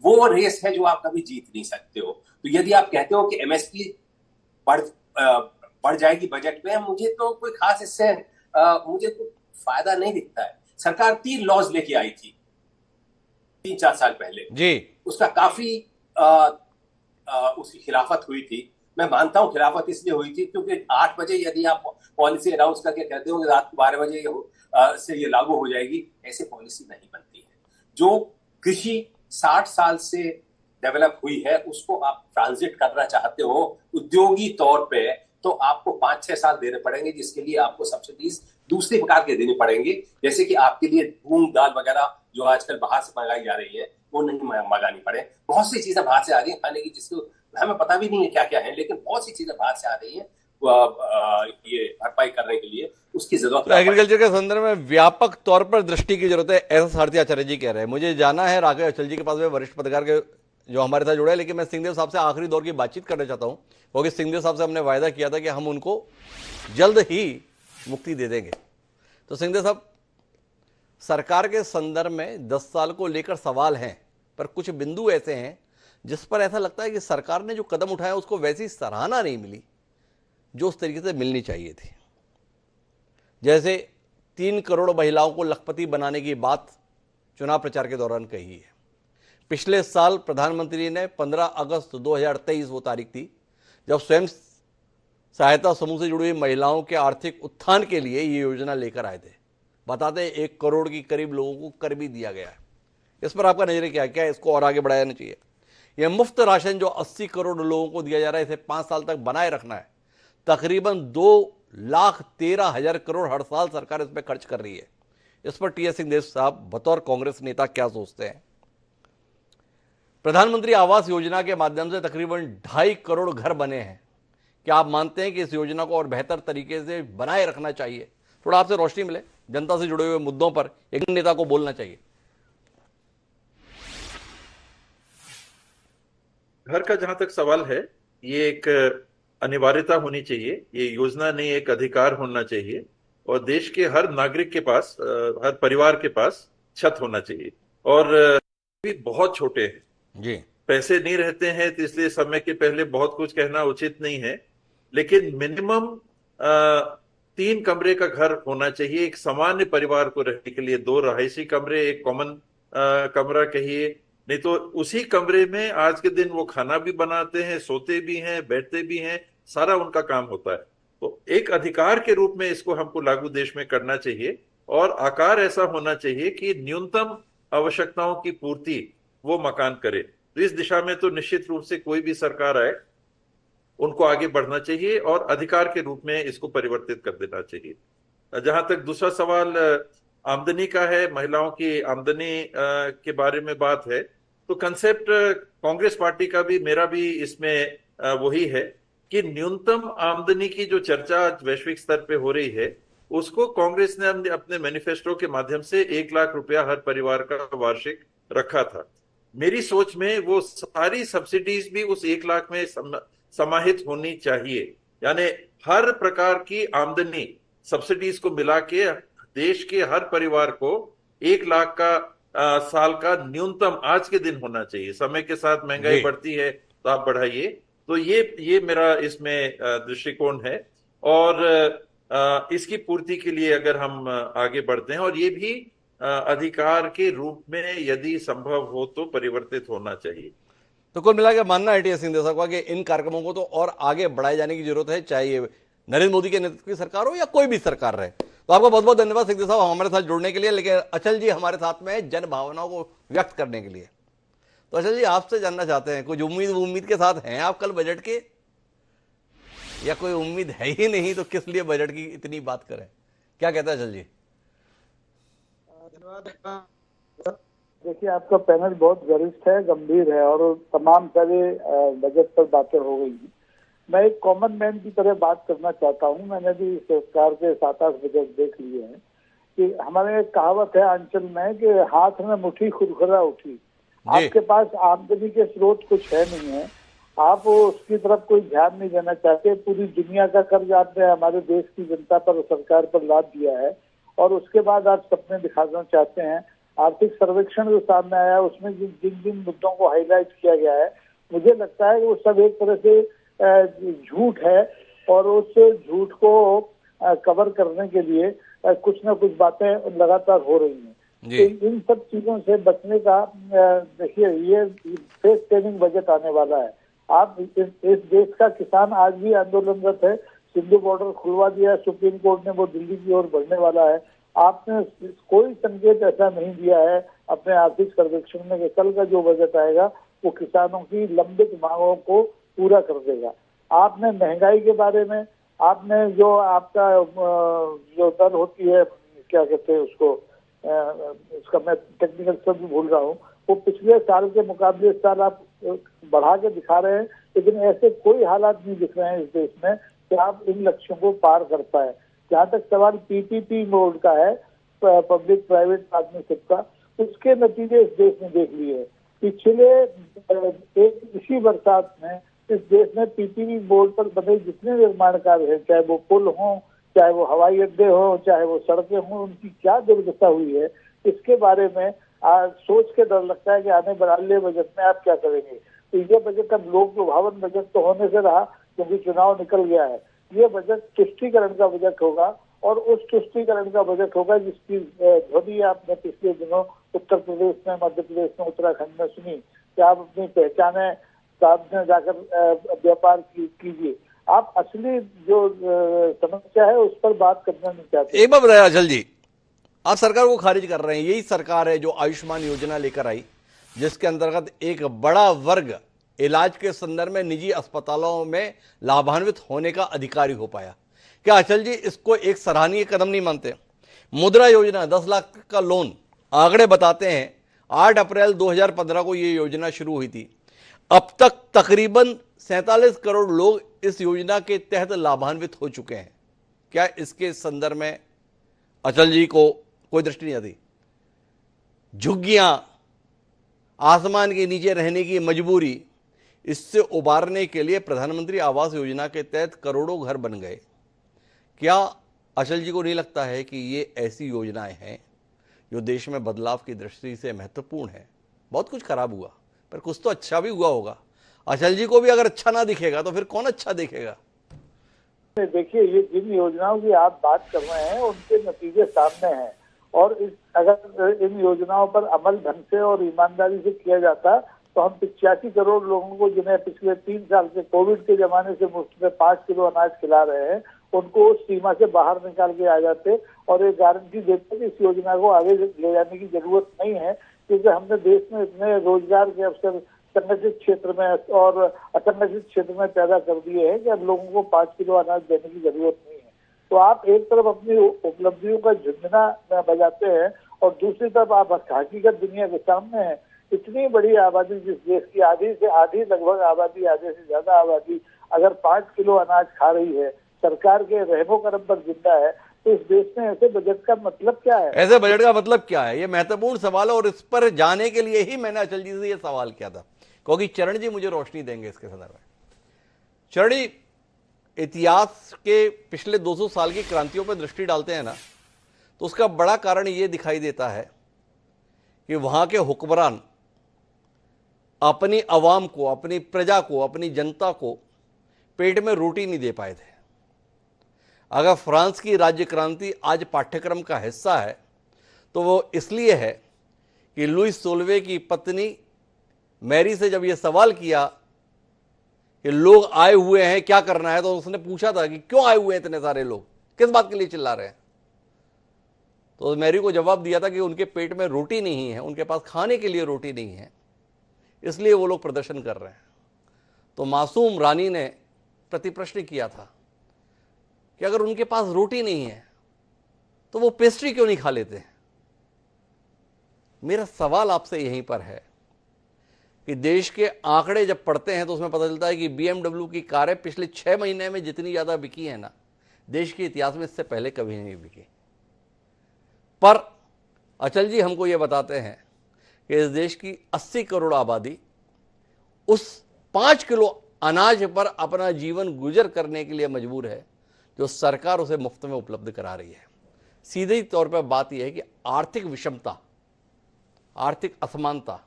वो रेस है जो आप कभी जीत नहीं सकते हो। तो यदि आप कहते हो कि MSP बढ़ जाएगी बजट में, मुझे तो कोई खास इससे मुझे तो फायदा नहीं दिखता है। सरकार 3 लॉज लेके आई थी 3-4 साल पहले जी, उसका काफी उसकी खिलाफत हुई थी मैं मानता हूं खिलाफत इसलिए हुई थी क्योंकि 8 बजे यदि आप पॉलिसी अनाउंस करके कहते हो कि रात को 12 बजे से ये लागू हो जाएगी, ऐसे पॉलिसी नहीं बनती है। जो कृषि 60 साल से डेवलप हुई है उसको आप ट्रांजिट करना चाहते हो उद्योगी तौर पे, तो आपको 5-6 साल देने पड़ेंगे, जिसके लिए आपको सब्सिडीज दूसरे प्रकार के देने पड़ेंगे, जैसे कि आपके लिए मूंग दाल वगैरह जो आजकल बाहर से मंगाई जा रही है वो नहीं मंगानी पड़े। बहुत सी चीजें बाहर से आ रही है खाने की जिसको हमें पता भी नहीं है क्या क्या है, लेकिन बहुत सी चीजें बाहर से आ रही है ये भरपाई करने के लिए उसकी जरूरत तो एग्रीकल्चर के संदर्भ में व्यापक तौर पर दृष्टि की जरूरत है, ऐसा सारथी आचार्य जी कह रहे हैं। मुझे जाना है राघव अचल जी के पास में, वरिष्ठ पत्रकार के जो हमारे साथ जुड़े हैं, लेकिन मैं सिंहदेव साहब से आखिरी दौर की बातचीत करना चाहता हूं, क्योंकि सिंहदेव साहब से हमने वायदा किया था कि हम उनको जल्द ही मुक्ति दे देंगे। तो सिंहदेव साहब, सरकार के संदर्भ में 10 साल को लेकर सवाल हैं, पर कुछ बिंदु ऐसे हैं जिस पर ऐसा लगता है कि सरकार ने जो कदम उठाया उसको वैसी सराहना नहीं मिली जो उस तरीके से मिलनी चाहिए थी। जैसे 3 करोड़ महिलाओं को लखपति बनाने की बात चुनाव प्रचार के दौरान कही है। पिछले साल प्रधानमंत्री ने 15 अगस्त 2023 वो तारीख थी जब स्वयं सहायता समूह से जुड़ी हुई महिलाओं के आर्थिक उत्थान के लिए ये योजना लेकर आए थे। बताते 1 करोड़ की करीब लोगों को कर भी दिया गया है। इस पर आपका नजरिया क्या है? क्या इसको और आगे बढ़ाया जाना चाहिए? यह मुफ्त राशन जो 80 करोड़ लोगों को दिया जा रहा है, इसे 5 साल तक बनाए रखना है। तकरीबन 2,13,000 करोड़ हर साल सरकार इस पर खर्च कर रही है। इस पर टी.एस. सिंहदेव साहब बतौर कांग्रेस नेता क्या सोचते हैं? प्रधानमंत्री आवास योजना के माध्यम से तकरीबन 2.5 करोड़ घर बने हैं। क्या आप मानते हैं कि इस योजना को और बेहतर तरीके से बनाए रखना चाहिए? थोड़ा आपसे रोशनी मिले, जनता से जुड़े हुए मुद्दों पर एक नेता को बोलना चाहिए। घर का जहां तक सवाल है, ये एक अनिवार्यता होनी चाहिए, ये योजना नहीं एक अधिकार होना चाहिए, और देश के हर नागरिक के पास, हर परिवार के पास छत होना चाहिए। और भी बहुत छोटे हैं जी, पैसे नहीं रहते हैं, तो इसलिए समय के पहले बहुत कुछ कहना उचित नहीं है, लेकिन मिनिमम 3 कमरे का घर होना चाहिए एक सामान्य परिवार को रहने के लिए। 2 रहायशी कमरे, एक कॉमन कमरा कहिए, नहीं तो उसी कमरे में आज के दिन वो खाना भी बनाते हैं, सोते भी हैं, बैठते भी हैं, सारा उनका काम होता है। तो एक अधिकार के रूप में इसको हमको लागू देश में करना चाहिए, और आकार ऐसा होना चाहिए कि न्यूनतम आवश्यकताओं की पूर्ति वो मकान करे। तो इस दिशा में तो निश्चित रूप से कोई भी सरकार आए उनको आगे बढ़ना चाहिए और अधिकार के रूप में इसको परिवर्तित कर देना चाहिए। जहां तक दूसरा सवाल आमदनी का है, महिलाओं की आमदनी के बारे में बात है, तो कंसेप्ट कांग्रेस पार्टी का भी मेरा भी इसमें वही है कि न्यूनतम आमदनी की जो चर्चा वैश्विक स्तर पे हो रही है, उसको कांग्रेस ने अपने मैनिफेस्टो के माध्यम से 1 लाख रुपया हर परिवार का वार्षिक रखा था। मेरी सोच में वो सारी सब्सिडीज भी उस 1 लाख में समाहित होनी चाहिए, यानी हर प्रकार की आमदनी सब्सिडीज को मिला के देश के हर परिवार को 1 लाख का साल का न्यूनतम आज के दिन होना चाहिए। समय के साथ महंगाई बढ़ती है तो आप बढ़ाइए। तो ये मेरा इसमें दृष्टिकोण है, और इसकी पूर्ति के लिए अगर हम आगे बढ़ते हैं, और ये भी अधिकार के रूप में यदि संभव हो तो परिवर्तित होना चाहिए। तो कुल मिलाकर मानना है टी.एस. सिंहदेव साहब का कि इन कार्यक्रमों को तो और आगे बढ़ाए जाने की जरूरत है, चाहे ये नरेंद्र मोदी के नेतृत्व की सरकार हो या कोई भी सरकार रहे। तो आपका बहुत बहुत धन्यवाद सिंहदेव साहब हमारे साथ जुड़ने के लिए। लेकिन अचल जी हमारे साथ में है जन भावनाओं को व्यक्त करने के लिए। तो अचल जी, आपसे जानना चाहते हैं, कुछ उम्मीद के साथ हैं आप कल बजट के, या कोई उम्मीद है ही नहीं तो किस लिए बजट की इतनी बात करें? क्या कहते हैं अचल जी? देखिए, आपका पैनल बहुत वरिष्ठ है, गंभीर है, और तमाम सारे बजट पर बातें हो गई। मैं एक कॉमन मैन की तरह बात करना चाहता हूँ। मैंने भी सरकार के 7-8 बजट देख लिए हैं कि हमारे एक कहावत है अंचल में कि हाथ में मुट्ठी खुरखुरा उठी। आपके पास आमदनी के स्रोत कुछ है नहीं है, आप उसकी तरफ कोई ध्यान नहीं देना चाहते। पूरी दुनिया का कर्ज आपने हमारे देश की जनता पर, सरकार पर लाद दिया है, और उसके बाद आप सपने दिखाना चाहते हैं। आर्थिक सर्वेक्षण जो सामने आया उसमें जिन जिन मुद्दों को हाईलाइट किया गया है, मुझे लगता है कि वो सब एक तरह से झूठ है, और उस झूठ को कवर करने के लिए कुछ ना कुछ बातें लगातार हो रही हैं। तो इन सब चीजों से बचने का, देखिए, ये फेस ट्रेनिंग बजट आने वाला है। आप इस देश का किसान आज भी आंदोलनरत है। सिंधु बॉर्डर खुलवा दिया है सुप्रीम कोर्ट ने, वो दिल्ली की ओर बढ़ने वाला है। आपने कोई संकेत ऐसा नहीं दिया है अपने आर्थिक सर्वेक्षण में कि कल का जो बजट आएगा वो किसानों की लंबित मांगों को पूरा कर देगा। आपने महंगाई के बारे में, आपने जो आपका जो दर होती है, क्या कहते हैं उसको, उसका मैं टेक्निकल शब्द भूल रहा हूँ, वो पिछले साल के मुकाबले इस साल आप बढ़ा के दिखा रहे हैं, लेकिन ऐसे कोई हालात नहीं दिख रहे हैं इस देश में कि आप इन लक्ष्यों को पार कर पाए। जहाँ तक सवाल पीपीपी मोड का है, पब्लिक प्राइवेट पार्टनरशिप का, उसके नतीजे इस देश में देख लिए। पिछले इसी बरसात में इस देश में पीपीपी बोर्ड पर बने जितने निर्माण कार्य हैं, चाहे वो पुल हों, चाहे वो हवाई अड्डे हों, चाहे वो सड़कें हों, उनकी क्या दुर्दशा हुई है, इसके बारे में सोच के डर लगता है कि आने वाले बजट में आप क्या करेंगे। तो ये बजट अब लोक लुभावन बजट तो होने से रहा क्योंकि चुनाव निकल गया है। ये बजट तुष्टीकरण का बजट होगा और उस तुष्टीकरण का बजट होगा जिसकी ध्वनि आपने पिछले दिनों उत्तर प्रदेश में, मध्य प्रदेश में, उत्तराखंड में सुनी कि आप अपनी पहचाने सामने जाकर व्यापार कीजिए। आप असली जो समस्या है उस पर बात करना नहीं चाहते। एक बात बताया अचल जी, आप सरकार को खारिज कर रहे हैं। यही सरकार है जो आयुष्मान योजना लेकर आई, जिसके अंतर्गत एक बड़ा वर्ग इलाज के संदर्भ में निजी अस्पतालों में लाभान्वित होने का अधिकारी हो पाया। क्या अचल जी इसको एक सराहनीय कदम नहीं मानते? मुद्रा योजना 10 लाख का लोन, आंकड़े बताते हैं 8 अप्रैल 2015 को ये योजना शुरू हुई थी। अब तक तकरीबन 47 करोड़ लोग इस योजना के तहत लाभान्वित हो चुके हैं। क्या इसके संदर्भ में अचल जी को कोई दृष्टि नहीं आती? झुग्गियां, आसमान के नीचे रहने की मजबूरी, इससे उबारने के लिए प्रधानमंत्री आवास योजना के तहत करोड़ों घर बन गए। क्या अचल जी को नहीं लगता है कि ये ऐसी योजनाएं हैं जो देश में बदलाव की दृष्टि से महत्वपूर्ण है? बहुत कुछ खराब हुआ पर कुछ तो अच्छा भी हुआ होगा। अचल जी को भी अगर अच्छा ना दिखेगा तो फिर कौन अच्छा देखेगा? देखिए, ये जिन योजनाओं की आप बात कर रहे हैं उनके नतीजे सामने हैं और अगर इन योजनाओं पर अमल ढंग से और ईमानदारी से किया जाता तो हम 85 करोड़ लोगों को, जिन्हें पिछले 3 साल से कोविड के जमाने से मुफ्त में 5 किलो अनाज खिला रहे हैं, उनको उस सीमा से बाहर निकाल के आ जाते और ये गारंटी देते कि इस योजना को आगे ले जाने की जरूरत नहीं है, क्योंकि हमने देश में इतने रोजगार के अवसर संगठित क्षेत्र में और असंगठित क्षेत्र में पैदा कर दिए हैं कि अब लोगों को 5 किलो अनाज देने की जरूरत नहीं है। तो आप एक तरफ अपनी उपलब्धियों का झुंझुना बजाते हैं और दूसरी तरफ आप हकीकत दुनिया के सामने है। इतनी बड़ी आबादी, जिस देश की आधी से आधी लगभग आबादी, आधे से ज्यादा आबादी अगर 5 किलो अनाज खा रही है, सरकार के रहमो करम पर जिंदा है, तो इस देश में ऐसे बजट का मतलब क्या है? ऐसे बजट का मतलब क्या है? ये महत्वपूर्ण सवाल है और इस पर जाने के लिए ही मैंने अचल जी से ये सवाल किया था, क्योंकि चरण जी मुझे रोशनी देंगे इसके संदर्भ में। चरण जी, इतिहास के पिछले 200 साल की क्रांतियों पर दृष्टि डालते हैं ना, तो उसका बड़ा कारण ये दिखाई देता है कि वहां के हुक्मरान अपनी अवाम को, अपनी प्रजा को, अपनी जनता को पेट में रोटी नहीं दे पाए थे। अगर फ्रांस की राज्य क्रांति आज पाठ्यक्रम का हिस्सा है तो वो इसलिए है कि लुईस 16वें की पत्नी मैरी से जब ये सवाल किया कि लोग आए हुए हैं, क्या करना है, तो उसने पूछा था कि क्यों आए हुए हैं इतने सारे लोग, किस बात के लिए चिल्ला रहे हैं? तो मैरी को जवाब दिया था कि उनके पेट में रोटी नहीं है, उनके पास खाने के लिए रोटी नहीं है, इसलिए वो लोग प्रदर्शन कर रहे हैं। तो मासूम रानी ने प्रतिप्रश्न किया था कि अगर उनके पास रोटी नहीं है तो वो पेस्ट्री क्यों नहीं खा लेते? मेरा सवाल आपसे यहीं पर है कि देश के आंकड़े जब पढ़ते हैं तो उसमें पता चलता है कि BMW की कारें पिछले 6 महीने में जितनी ज्यादा बिकी है ना, देश के इतिहास में इससे पहले कभी नहीं बिकी। पर अचल जी हमको ये बताते हैं कि इस देश की 80 करोड़ आबादी उस 5 किलो अनाज पर अपना जीवन गुजर करने के लिए मजबूर है जो सरकार उसे मुफ्त में उपलब्ध करा रही है। सीधे तौर पर बात यह है कि आर्थिक विषमता, आर्थिक असमानता,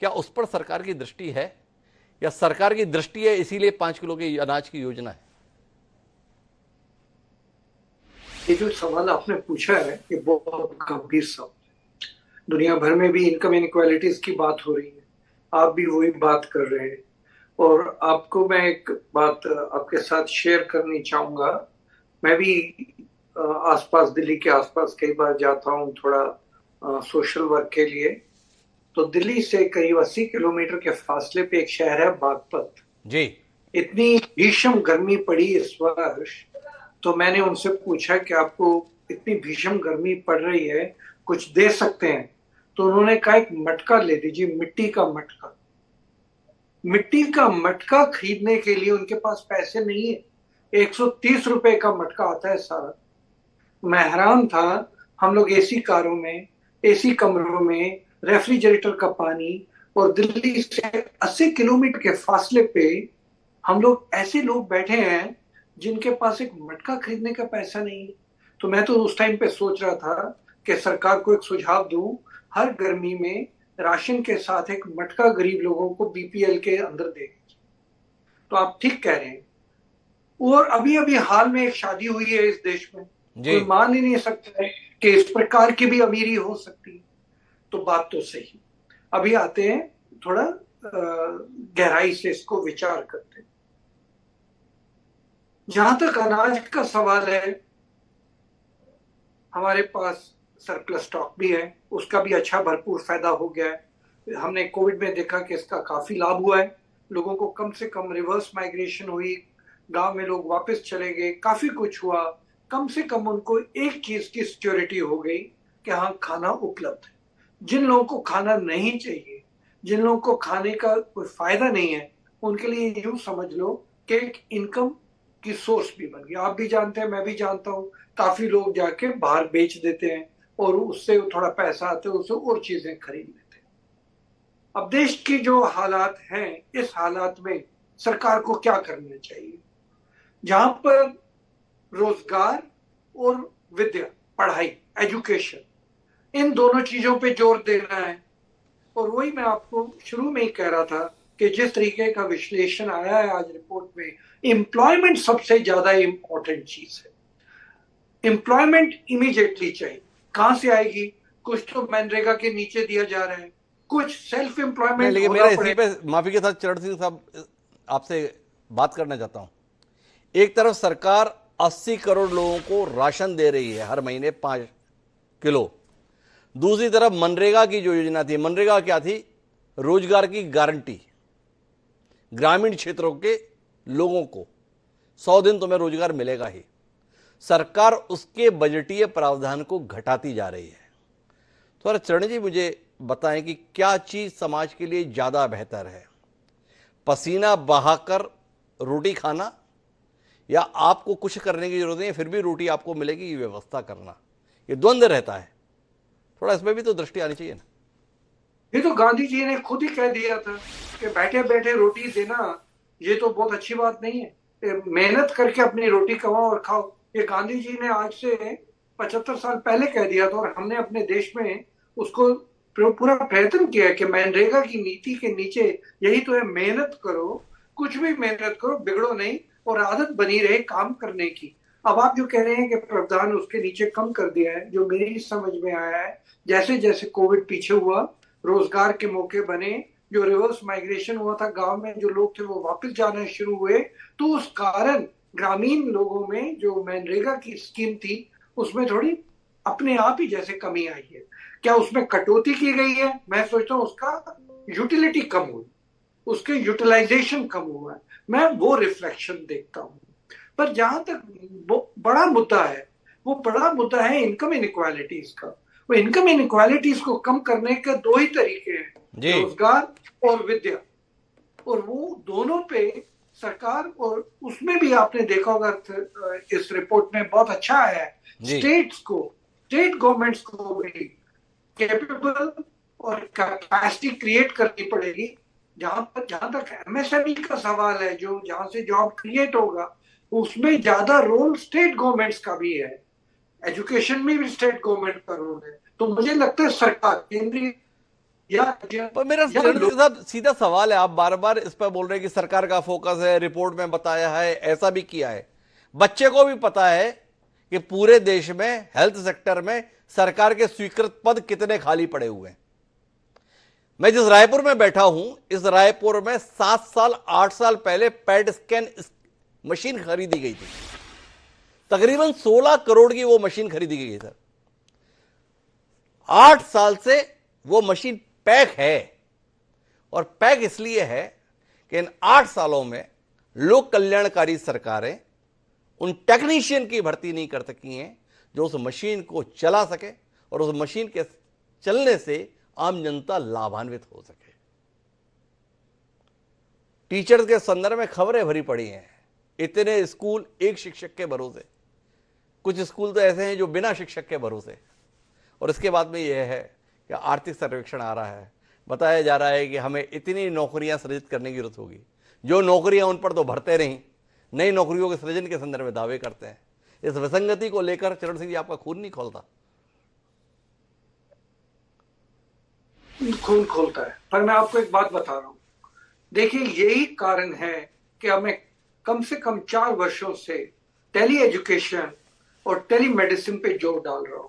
क्या उस पर सरकार की दृष्टि है या सरकार की दृष्टि है इसीलिए 5 किलो के अनाज की योजना है? ये जो सवाल आपने पूछा है ये बहुत गंभीर सवाल है। दुनिया भर में भी इनकम इनइक्वालिटीज की बात हो रही है, आप भी वही बात कर रहे हैं और आपको मैं एक बात आपके साथ शेयर करनी चाहूंगा। मैं भी आसपास, दिल्ली के आसपास कई बार जाता हूँ थोड़ा सोशल वर्क के लिए। तो दिल्ली से करीब 80 किलोमीटर के फासले पे एक शहर है बागपत जी। इतनी भीषण गर्मी पड़ी इस वर्ष, तो मैंने उनसे पूछा कि आपको इतनी भीषण गर्मी पड़ रही है, कुछ दे सकते हैं? तो उन्होंने कहा एक मटका ले लीजिए, मिट्टी का मटका। मिट्टी का मटका खरीदने के लिए उनके पास पैसे नहीं है। 130 रुपए का मटका आता है सारा। मैं हैरान था। हम लोग एसी कारों में, एसी कमरों में, रेफ्रिजरेटर का पानी, और दिल्ली से 80 किलोमीटर के फासले पे हम लोग, ऐसे लोग बैठे हैं जिनके पास एक मटका खरीदने का पैसा नहीं है। तो मैं तो उस टाइम पे सोच रहा था कि सरकार को एक सुझाव दूं, हर गर्मी में राशन के साथ एक मटका गरीब लोगों को बीपीएल के अंदर दे। तो आप ठीक कह रहे हैं। और अभी अभी हाल में एक शादी हुई है इस देश में, कोई मान ही नहीं सकता है कि इस प्रकार की भी अमीरी हो सकती है। तो बात तो सही। अभी आते हैं, थोड़ा गहराई से इसको विचार करते हैं। जहां तक अनाज का सवाल है, हमारे पास सरप्लस स्टॉक भी है, उसका भी अच्छा भरपूर फायदा हो गया है। हमने कोविड में देखा कि इसका काफी लाभ हुआ है। लोगों को कम से कम रिवर्स माइग्रेशन हुई, गांव में लोग वापस चले गए, काफी कुछ हुआ। कम से कम उनको एक चीज की सिक्योरिटी हो गई कि हाँ, खाना उपलब्ध है। जिन लोगों को खाना नहीं चाहिए, जिन लोगों को खाने का कोई फायदा नहीं है, उनके लिए यूं समझ लो कि एक इनकम की सोर्स भी बन गई। आप भी जानते हैं, मैं भी जानता हूं, काफी लोग जाके बाहर बेच देते हैं और उससे थोड़ा पैसा आता है, उससे और चीजें खरीद लेते हैं। अब देश की जो हालात हैं, इस हालात में सरकार को क्या करना चाहिए? जहां पर रोजगार और विद्या, पढ़ाई, एजुकेशन, इन दोनों चीजों पे जोर देना है। और वही मैं आपको शुरू में ही कह रहा था कि जिस तरीके का विश्लेषण आया है आज रिपोर्ट में, एम्प्लॉयमेंट सबसे ज्यादा इंपॉर्टेंट चीज है। एम्प्लॉयमेंट इमीडिएटली चाहिए। कहां से आएगी? कुछ तो मनरेगा के नीचे दिया जा रहा है, कुछ सेल्फ एम्प्लॉयमेंट लेकिन होना मेरा इसी पड़ेगा। पे माफी के साथ चरण सिंह साहब आपसे बात करना चाहता हूं। एक तरफ सरकार 80 करोड़ लोगों को राशन दे रही है, हर महीने 5 किलो। दूसरी तरफ मनरेगा की जो योजना थी, मनरेगा क्या थी? रोजगार की गारंटी। ग्रामीण क्षेत्रों के लोगों को 100 दिन तुम्हें रोजगार मिलेगा ही। सरकार उसके बजटीय प्रावधान को घटाती जा रही है। तो चरण जी, मुझे बताएं कि क्या चीज समाज के लिए ज्यादा बेहतर है? पसीना बहाकर रोटी खाना, या आपको कुछ करने की जरूरत नहीं है, फिर भी रोटी आपको मिलेगी, ये व्यवस्था करना? ये द्वंद्व रहता है। थोड़ा इसमें भी तो दृष्टि आनी चाहिए ना। ये तो गांधी जी ने खुद ही कह दिया था कि बैठे बैठे रोटी देना, ये तो बहुत अच्छी बात नहीं है। मेहनत करके अपनी रोटी कमाओ और खाओ। ये गांधी जी ने आज से 75 साल पहले कह दिया था, और हमने अपने देश में उसको पूरा प्रयत्न किया है कि मनरेगा की नीति के नीचे यही तो है, मेहनत करो, कुछ भी मेहनत करो, बिगड़ो नहीं, और आदत बनी रहे काम करने की। अब आप जो कह रहे हैं कि प्रावधान उसके नीचे कम कर दिया है, जो मेरी समझ में आया है, जैसे जैसे कोविड पीछे हुआ, रोजगार के मौके बने, जो रिवर्स माइग्रेशन हुआ था, गांव में जो लोग थे वो वापस जाना शुरू हुए, तो उस कारण ग्रामीण लोगों में जो मनरेगा की स्कीम थी उसमें थोड़ी अपने आप ही जैसे कमी आई है। क्या उसमें कटौती की गई है? मैं सोचता हूँ उसका यूटिलिटी कम हुई, उसके यूटिलाइजेशन कम हुआ है। मैं वो रिफ्लेक्शन देखता हूँ। पर जहां तक बड़ा मुद्दा है, वो बड़ा मुद्दा है इनकम इनइक्वालिटीज का। वो इनकम इनइक्वालिटीज को कम करने के दो ही तरीके हैं, रोजगार और विद्या। और वो दोनों पे सरकार, और उसमें भी आपने देखा होगा इस रिपोर्ट में बहुत अच्छा आया है, स्टेट गवर्नमेंट्स को भी कैपेबल और कैपेसिटी क्रिएट करनी पड़ेगी। जहां तक एमएसएमई का सवाल है, जो जहां से जॉब क्रिएट होगा, उसमें ज्यादा रोल स्टेट गवर्नमेंट्स का भी है। एजुकेशन में भी स्टेट गवर्नमेंट का रोल है। तो मुझे लगता है सरकार, केंद्रीय पर मेरा साहब सीधा सवाल है, आप बार बार इस पर बोल रहे हैं कि सरकार का फोकस है, रिपोर्ट में बताया है, ऐसा भी किया है। बच्चे को भी पता है कि पूरे देश में हेल्थ सेक्टर में सरकार के स्वीकृत पद कितने खाली पड़े हुए हैं। मैं जिस रायपुर में बैठा हूं, इस रायपुर में 7 साल 8 साल पहले पैड स्कैन मशीन खरीदी गई थी। तकरीबन 16 करोड़ की वो मशीन खरीदी गई सर। 8 साल से वो मशीन पैक है, और पैक इसलिए है कि इन 8 सालों में लोक कल्याणकारी सरकारें उन टेक्नीशियन की भर्ती नहीं कर सकी हैं जो उस मशीन को चला सके और उस मशीन के चलने से आम जनता लाभान्वित हो सके। टीचर्स के संदर्भ में खबरें भरी पड़ी हैं। इतने स्कूल एक शिक्षक के भरोसे, कुछ स्कूल तो ऐसे हैं जो बिना शिक्षक के भरोसे। और इसके बाद में यह है कि आर्थिक सर्वेक्षण आ रहा है, बताया जा रहा है कि हमें इतनी नौकरियां सृजित करने की जरूरत होगी। जो नौकरियां उन पर तो भरते नहीं, नई नौकरियों के सृजन के संदर्भ में दावे करते हैं। इस विसंगति को लेकर चरण सिंह जी आपका खून नहीं खोलता? खून खोलता है, पर मैं आपको एक बात बता रहा हूं। देखिए, यही कारण है कि हमें कम से कम 4 वर्षों से टेली एजुकेशन और टेली मेडिसिन पे जोर डाल रहा हूं।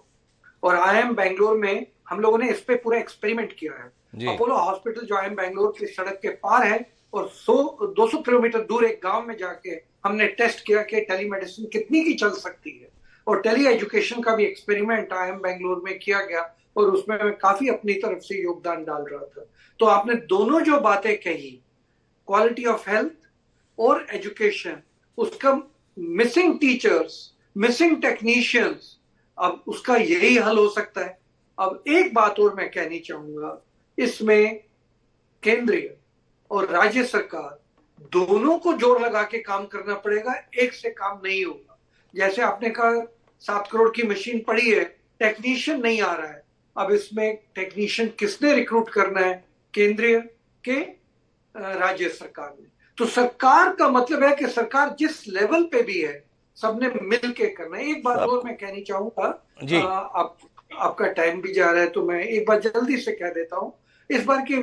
और IIM बेंगलोर में हम लोगों ने इस पे पूरा एक्सपेरिमेंट किया है। अपोलो हॉस्पिटल जो IIM बेंगलोर की सड़क के पार है, और 200 किलोमीटर दूर एक गांव में जाके हमने टेस्ट किया कि टेली मेडिसिन कितनी की चल सकती है। और टेली एजुकेशन का भी एक्सपेरिमेंट IIM बेंगलोर में किया गया, और उसमें मैं काफी अपनी तरफ से योगदान डाल रहा था। तो आपने दोनों जो बातें कही, क्वालिटी ऑफ हेल्थ और एजुकेशन, उसका मिसिंग टीचर्स, मिसिंग टेक्नीशियंस, अब उसका यही हल हो सकता है। अब एक बात और मैं कहनी चाहूंगा, इसमें केंद्रीय और राज्य सरकार दोनों को जोर लगा के काम करना पड़ेगा, एक से काम नहीं होगा। जैसे आपने कहा 7 करोड़ की मशीन पड़ी है, टेक्नीशियन नहीं आ रहा है। अब इसमें टेक्नीशियन किसने रिक्रूट करना है? केंद्रीय के राज्य सरकार ने। तो सरकार का मतलब है कि सरकार जिस लेवल पे भी है, सबने मिल के करना है। एक बात और मैं कहनी चाहूंगा, आपका टाइम भी जा रहा है तो मैं एक बार जल्दी से कह देता हूं। इस बार के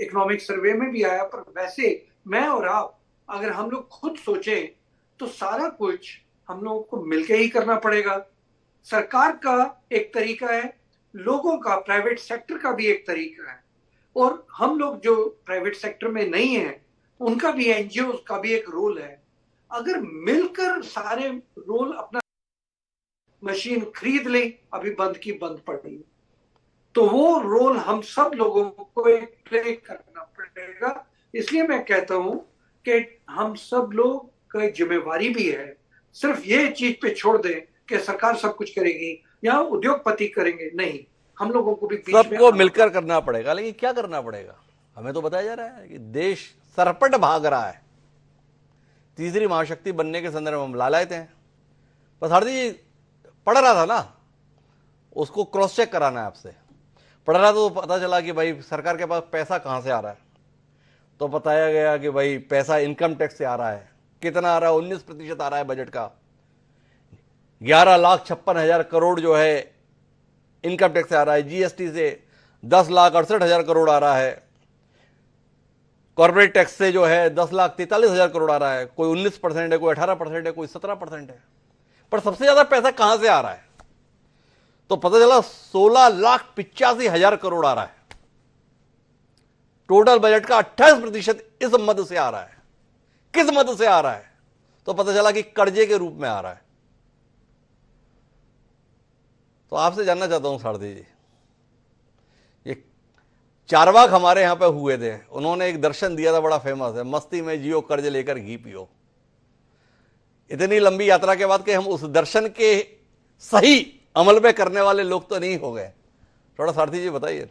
इकोनॉमिक सर्वे में भी आया, पर वैसे मैं और आप अगर हम लोग खुद सोचें तो सारा कुछ हम लोगों को मिलके ही करना पड़ेगा। सरकार का एक तरीका है, लोगों का, प्राइवेट सेक्टर का भी एक तरीका है, और हम लोग जो प्राइवेट सेक्टर में नहीं है उनका भी, NGO का भी एक रोल है। अगर मिलकर सारे रोल अपना, मशीन खरीद ले, अभी बंद की बंद पड़ी, तो वो रोल हम सब लोगों को प्ले करना पड़ेगा। इसलिए मैं कहता हूं कि हम सब लोग की जिम्मेवारी भी है। सिर्फ ये चीज पे छोड़ दें कि सरकार सब कुछ करेगी या उद्योगपति करेंगे, नहीं, हम लोगों को भी सबको मिलकर करना पड़ेगा। लेकिन क्या करना पड़ेगा? हमें तो बताया जा रहा है कि देश सरपट भाग रहा है, तीसरी महाशक्ति बनने के संदर्भ में हम लालायत हैं। बस हार्दी जी पढ़ रहा था ना, उसको क्रॉस चेक कराना है आपसे। पढ़ रहा था तो पता चला कि भाई सरकार के पास पैसा कहाँ से आ रहा है, तो बताया गया कि भाई पैसा इनकम टैक्स से आ रहा है। कितना आ रहा है? 19% आ रहा है बजट का। 11,56,000 करोड़ जो है इनकम टैक्स से आ रहा है। GST से 10,68,000 करोड़ आ रहा है। कॉर्पोरेट टैक्स से जो है 10,43,000 करोड़ आ रहा है। कोई 19% है, कोई 18% है, कोई 17% है। पर सबसे ज्यादा पैसा कहां से आ रहा है? तो पता चला 16,85,000 करोड़ आ रहा है। टोटल बजट का 28% इस मद से आ रहा है। किस मद से आ रहा है? तो पता चला कि कर्जे के रूप में आ रहा है। तो आपसे जानना चाहता हूं सारथी जी, ये चारवाक हमारे यहां पे हुए थे, उन्होंने एक दर्शन दिया था, बड़ा फेमस है, मस्ती में जियो कर्ज लेकर घी पियो। इतनी लंबी यात्रा के बाद कि हम उस दर्शन के सही अमल में करने वाले लोग तो नहीं हो गए। थोड़ा सारथी जी बताइए।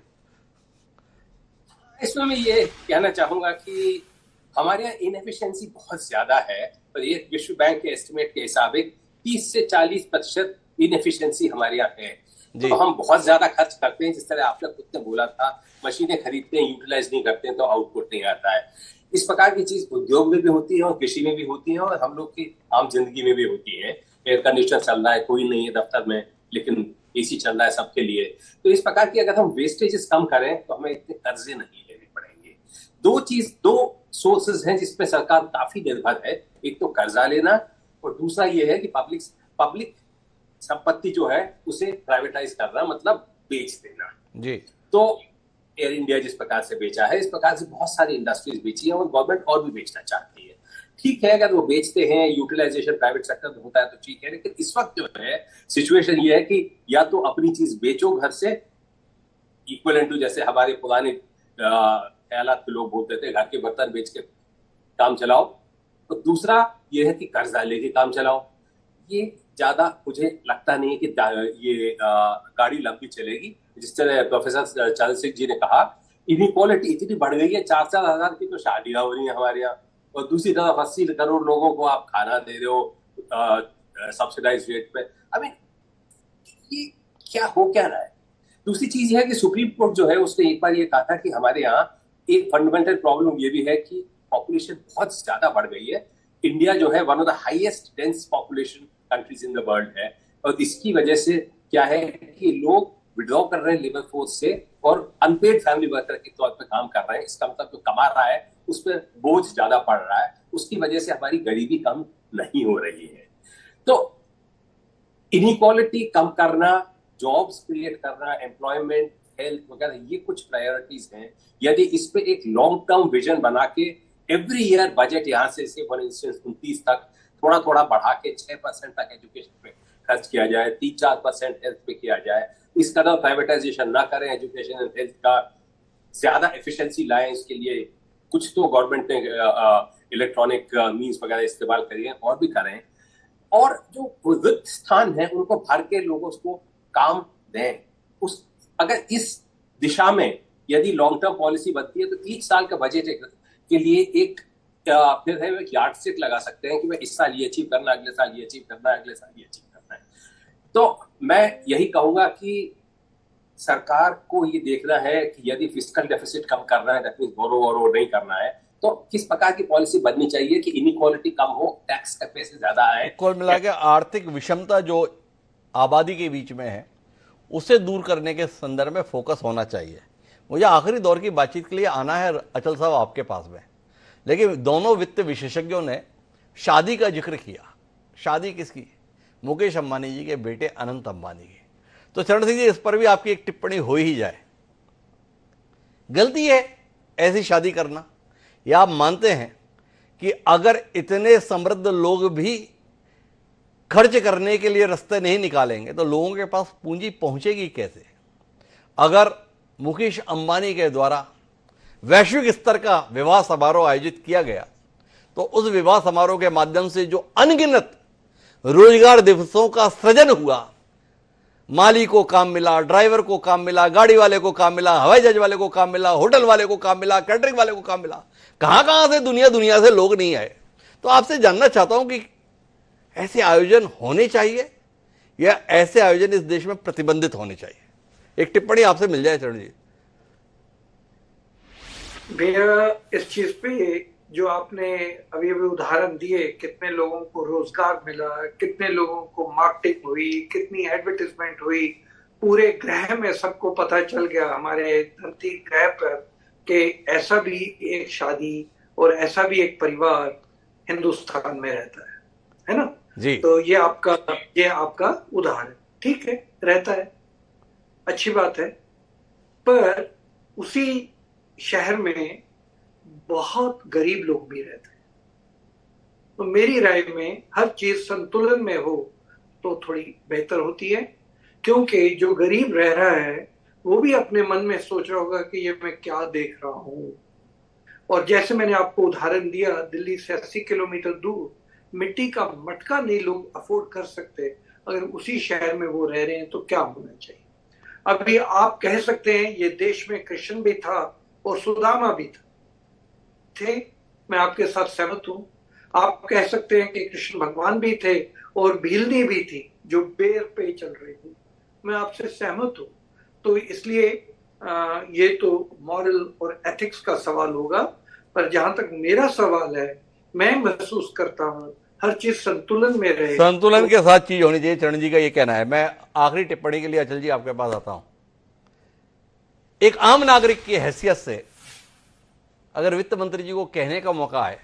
इसमें मैं ये कहना चाहूंगा कि हमारे यहाँ इनएफिशिएंसी बहुत ज्यादा है, और ये विश्व बैंक के एस्टिमेट के हिसाब से 30 से 40% इनएफिशिएंसी हमारे यहाँ है। तो हम बहुत ज्यादा खर्च करते हैं, जिस तरह आपने खुद ने बोला था, मशीनें खरीदते हैं, यूटिलाइज नहीं करते हैं, तो आउटपुट नहीं आता है। इस प्रकार की चीज उद्योग में भी होती है और कृषि में भी होती है और हम लोग की आम जिंदगी में भी होती है। एयर कंडीशनर चल रहा है, कोई नहीं है दफ्तर में, लेकिन AC चल रहा है सबके लिए। तो इस प्रकार की अगर हम वेस्टेजेस कम करें तो हमें इतने कर्जे नहीं लेने पड़ेंगे। दो सोर्सेज हैं जिसपे सरकार काफी निर्भर है। एक तो कर्जा लेना, और दूसरा ये है कि पब्लिक संपत्ति जो है उसे प्राइवेटाइज करना, मतलब बेच देना। जी। तो एयर इंडिया जिस प्रकार से बेचा है, इस प्रकार से बहुत सारी इंडस्ट्रीज बेची है और गवर्नमेंट और भी बेचना चाहती है। ठीक है, अगर वो बेचते हैं, यूटिलाइजेशन प्राइवेट सेक्टर में होता है तो ठीक है, लेकिन इस वक्त जो है सिचुएशन ये है कि या तो अपनी चीज बेचो घर से, इक्वलेंट टू जैसे हमारे पुराने ख्यालात के लोग बोलते थे घर के बर्तन बेच के काम चलाओ, और दूसरा ये है कि कर्जा लेके काम चलाओ। ये ज्यादा मुझे लगता नहीं है कि ये गाड़ी लंबी चलेगी। जिस तरह प्रोफेसर चरण सिंह जी ने कहा, इनइक्वालिटी इतनी बढ़ गई है, 4-4 हजार की तो शादियां हो रही है हमारे यहाँ, और दूसरी तरफ 80 करोड़ लोगों को आप खाना दे रहे हो सब्सिडाइज रेट पे। आई मीन ये क्या हो क्या रहा है। दूसरी चीज यह है कि सुप्रीम कोर्ट जो है उसने एक बार ये कहा था कि हमारे यहाँ एक फंडामेंटल प्रॉब्लम ये भी है कि पॉपुलेशन बहुत ज्यादा बढ़ गई है। इंडिया जो है one of the highest dense population countries in the world है, और इसकी वजह से क्या है कि लोग विड्रॉ कर रहे हैं लेबर फोर्स से और अनपेड फैमिली वर्कर के तौर पर काम कर रहे हैं। इसका मतलब जो कमा रहा है उस पर बोझ ज्यादा पड़ रहा है, उसकी वजह से हमारी गरीबी कम नहीं हो रही है। तो इनइक्वालिटी कम करना, जॉब्स क्रिएट करना, एम्प्लॉयमेंट, हेल्थ वगैरह, ये कुछ प्रायोरिटीज हैं। यदि इस पे एक लॉन्ग टर्म विजन बना के एवरी ईयर बजट यहाँ से फॉर इंस्टेंस 29 तक थोड़ा थोड़ा बढ़ा के 6% तक एजुकेशन पे खर्च किया जाए, 3-4% हेल्थ पे किया जाए, इस कदर प्राइवेटाइजेशन ना करें, एजुकेशन एंड हेल्थ का ज्यादा एफिशिएंसी लाएं, इसके लिए कुछ तो गवर्नमेंट ने इलेक्ट्रॉनिक मीन्स वगैरह इस्तेमाल करिए और भी करें, और जो रिक्त स्थान है उनको भर के लोगों को काम दें। उस अगर इस दिशा में यदि लॉन्ग टर्म पॉलिसी बनती है तो 3 साल का बजट के लिए एक फिर है एक यार्डस्टिक लगा सकते हैं कि मैं इस साल ये अचीव करना, अगले साल ये अचीव करना है, अगले साल ये अचीव करना है। तो मैं यही कहूंगा कि सरकार को ये देखना है कि यदि फिस्कल डेफिसिट कम करना है, दैट मींस बोरो नहीं करना है, तो किस प्रकार की पॉलिसी बननी चाहिए कि इनइक्वालिटी कम हो, टैक्स का पैसे ज्यादा आए। कुल मिला के आर्थिक विषमता जो आबादी के बीच में है उसे दूर करने के संदर्भ में फोकस होना चाहिए। मुझे आखिरी दौर की बातचीत के लिए आना है अचल साहब आपके पास में, लेकिन दोनों वित्त विशेषज्ञों ने शादी का जिक्र किया। शादी किसकी? मुकेश अंबानी जी के बेटे अनंत अंबानी की। तो चरण सिंह जी, इस पर भी आपकी एक टिप्पणी हो ही जाए। गलती है ऐसी शादी करना, या आप मानते हैं कि अगर इतने समृद्ध लोग भी खर्च करने के लिए रास्ते नहीं निकालेंगे तो लोगों के पास पूंजी पहुंचेगी कैसे? अगर मुकेश अंबानी के द्वारा वैश्विक स्तर का विवाह समारोह आयोजित किया गया तो उस विवाह समारोह के माध्यम से जो अनगिनत रोजगार दिवसों का सृजन हुआ, माली को काम मिला, ड्राइवर को काम मिला, गाड़ी वाले को काम मिला, हवाई जहाज वाले को काम मिला, होटल वाले को काम मिला, कैटरिंग वाले को काम मिला, कहां कहां से दुनिया से लोग नहीं आए। तो आपसे जानना चाहता हूं कि ऐसे आयोजन होने चाहिए या ऐसे आयोजन इस देश में प्रतिबंधित होने चाहिए? एक टिप्पणी आपसे मिल जाए चरण जी। भैया, इस चीज पे जो आपने अभी उदाहरण दिए, कितने लोगों को रोजगार मिला, कितने लोगों को मार्केटिंग हुई, कितनी एडवर्टाइजमेंट हुई, पूरे ग्रह में सबको पता चल गया, हमारे धरती ग्रह पर, कि ऐसा भी एक शादी और ऐसा भी एक परिवार हिंदुस्तान में रहता है ना जी। तो ये आपका उदाहरण ठीक है, रहता है, अच्छी बात है। पर उसी शहर में बहुत गरीब लोग भी रहते हैं। तो मेरी राय में हर चीज संतुलन में हो तो थोड़ी बेहतर होती है, क्योंकि जो गरीब रह रहा है वो भी अपने मन में सोच रहा होगा कि ये मैं क्या देख रहा हूं। और जैसे मैंने आपको उदाहरण दिया, दिल्ली से 80 किलोमीटर दूर मिट्टी का मटका नहीं लोग अफोर्ड कर सकते, अगर उसी शहर में वो रह रहे हैं तो क्या होना चाहिए। अभी आप कह सकते हैं ये देश में कृष्ण भी था और सुदामा भी थे, मैं आपके साथ सहमत हूं। आप कह सकते हैं कि कृष्ण भगवान भी थे और भीलनी भी थी जो बेर पे चल रही थी, मैं आपसे सहमत हूं। तो इसलिए ये तो मॉरल और एथिक्स का सवाल होगा, पर जहां तक मेरा सवाल है, मैं महसूस करता हूं हर चीज संतुलन में रहे, संतुलन के साथ चीज होनी चाहिए। चरण जी का ये कहना है। मैं आखिरी टिप्पणी के लिए अचल जी आपके पास आता हूं। एक आम नागरिक की हैसियत से अगर वित्त मंत्री जी को कहने का मौका है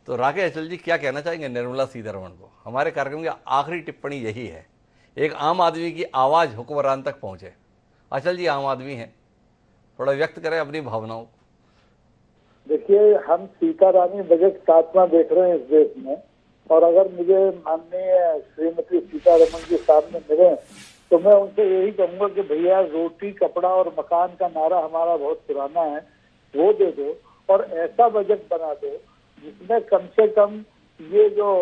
तो राकेश अचल जी क्या कहना चाहेंगे निर्मला सीतारमण को? हमारे कार्यक्रम की आखिरी टिप्पणी यही है, एक आम आदमी की आवाज हुक्मरान तक पहुंचे। अचल जी आम आदमी हैं, थोड़ा व्यक्त करें अपनी भावनाओं। देखिए, हम सीतारानी बजट 7वां देख रहे हैं इस देश में, और अगर मुझे माननीय श्रीमती सीतारमण जी सामने मिले तो मैं उनसे यही कहूंगा कि भैया रोटी कपड़ा और मकान का नारा हमारा बहुत पुराना है, वो दे दो और ऐसा बजट बना दो जिसमें कम से कम ये जो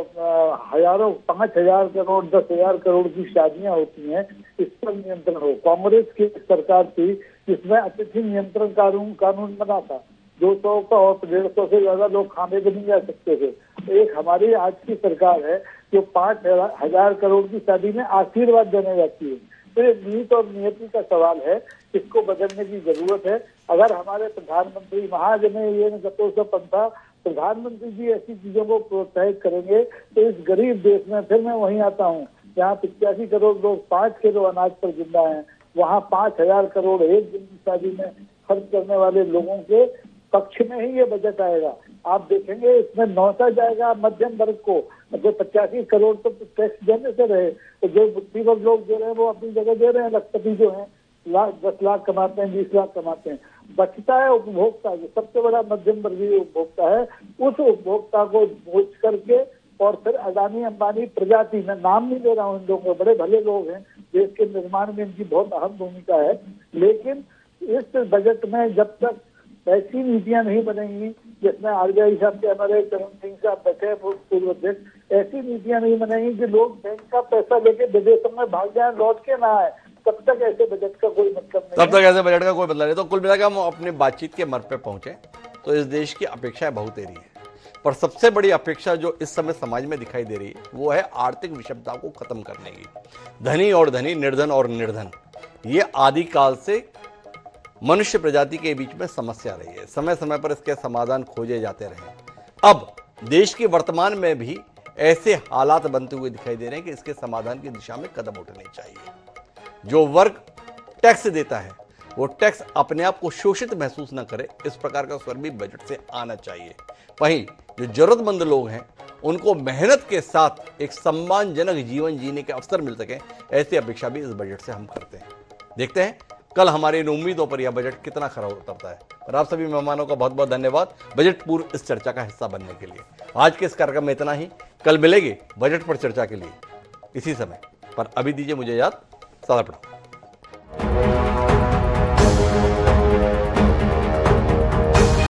हजारों 5,000 करोड़ 10,000 करोड़ की शादियां होती हैं इस पर नियंत्रण हो। कांग्रेस की सरकार थी जिसमें अतिथि नियंत्रण कानून बना था, 200 का और 150 से ज्यादा लोग खाने को नहीं जा सकते थे। एक हमारी आज की सरकार है जो 5,000 करोड़ की शादी में आशीर्वाद देने जाती है। तो ये नीति और नियति का सवाल है, इसको बदलने की जरूरत है। अगर हमारे प्रधानमंत्री महाजने ये गतो से पंथा प्रधानमंत्री जी ऐसी चीजों को प्रोत्साहित करेंगे तो इस गरीब देश में, फिर मैं वहीं आता हूँ जहाँ 85 करोड़ लोग 5 किलो अनाज पर जिंदा हैं, वहाँ 5,000 करोड़ एक दिन की शादी में खर्च करने वाले लोगों के पक्ष में ही ये बजट आएगा। आप देखेंगे इसमें नौता जाएगा मध्यम वर्ग को। जो 85 करोड़ तो टैक्स देने से रहे, तो जो बुद्धिवर लोग दे रहे हैं वो अपनी जगह दे रहे हैं। लखपति जो है 10 लाख कमाते हैं, 20 लाख कमाते हैं। बचता है उपभोक्ता, जो सबसे बड़ा मध्यम वर्गीय उपभोक्ता है, उस उपभोक्ता को बोझ करके और फिर अडानी अंबानी प्रजाति, मैं नाम नहीं ले रहा हूँ इन लोगों को, बड़े भले लोग हैं, देश के निर्माण में इनकी बहुत अहम भूमिका है। लेकिन इस बजट में जब तक ऐसी नीतियां नहीं बनेंगी जिसमें आरबीआई साहब के हमारे चरण सिंह साहब बैठे पूर्व अध्यक्ष, ऐसी नीतियां नहीं बनेंगी कि लोग बैंक का पैसा लेके विदेशों में भाग जाए, लौट के ना आए, तब तक ऐसे बजट का कोई मतलब नहीं। तब तक ऐसे बजट का कोई मतलब नहीं। तो कुल मिलाकर हम अपनी बातचीत के मर्म पे पहुंचे तो इस देश की अपेक्षाएं बहुतेरी है, पर सबसे बड़ी अपेक्षा जो इस समय समाज में दिखाई दे रही है वो है आर्थिक विषमता को खत्म करने की। धनी और धनी, निर्धन और निर्धन, ये आदिकाल से मनुष्य प्रजाति के बीच में समस्या रही है। समय समय पर इसके समाधान खोजे जाते रहे। अब देश के वर्तमान में भी ऐसे हालात बनते हुए दिखाई दे रहे हैं कि इसके समाधान की दिशा में कदम उठने चाहिए। जो वर्ग टैक्स देता है वो टैक्स अपने आप को शोषित महसूस न करे, इस प्रकार का स्वर भी बजट से आना चाहिए। वहीं जो जरूरतमंद लोग हैं उनको मेहनत के साथ एक सम्मानजनक जीवन जीने के अवसर मिल सके, ऐसी अपेक्षा भी इस बजट से हम करते हैं। देखते हैं कल हमारी इन उम्मीदों पर यह बजट कितना खरा उतरता है। और आप सभी मेहमानों का बहुत बहुत धन्यवाद बजट पूर्व इस चर्चा का हिस्सा बनने के लिए। आज के इस कार्यक्रम में इतना ही, कल मिलेंगे बजट पर चर्चा के लिए इसी समय पर। अभी दीजिए मुझे याद, सादा पढ़ो।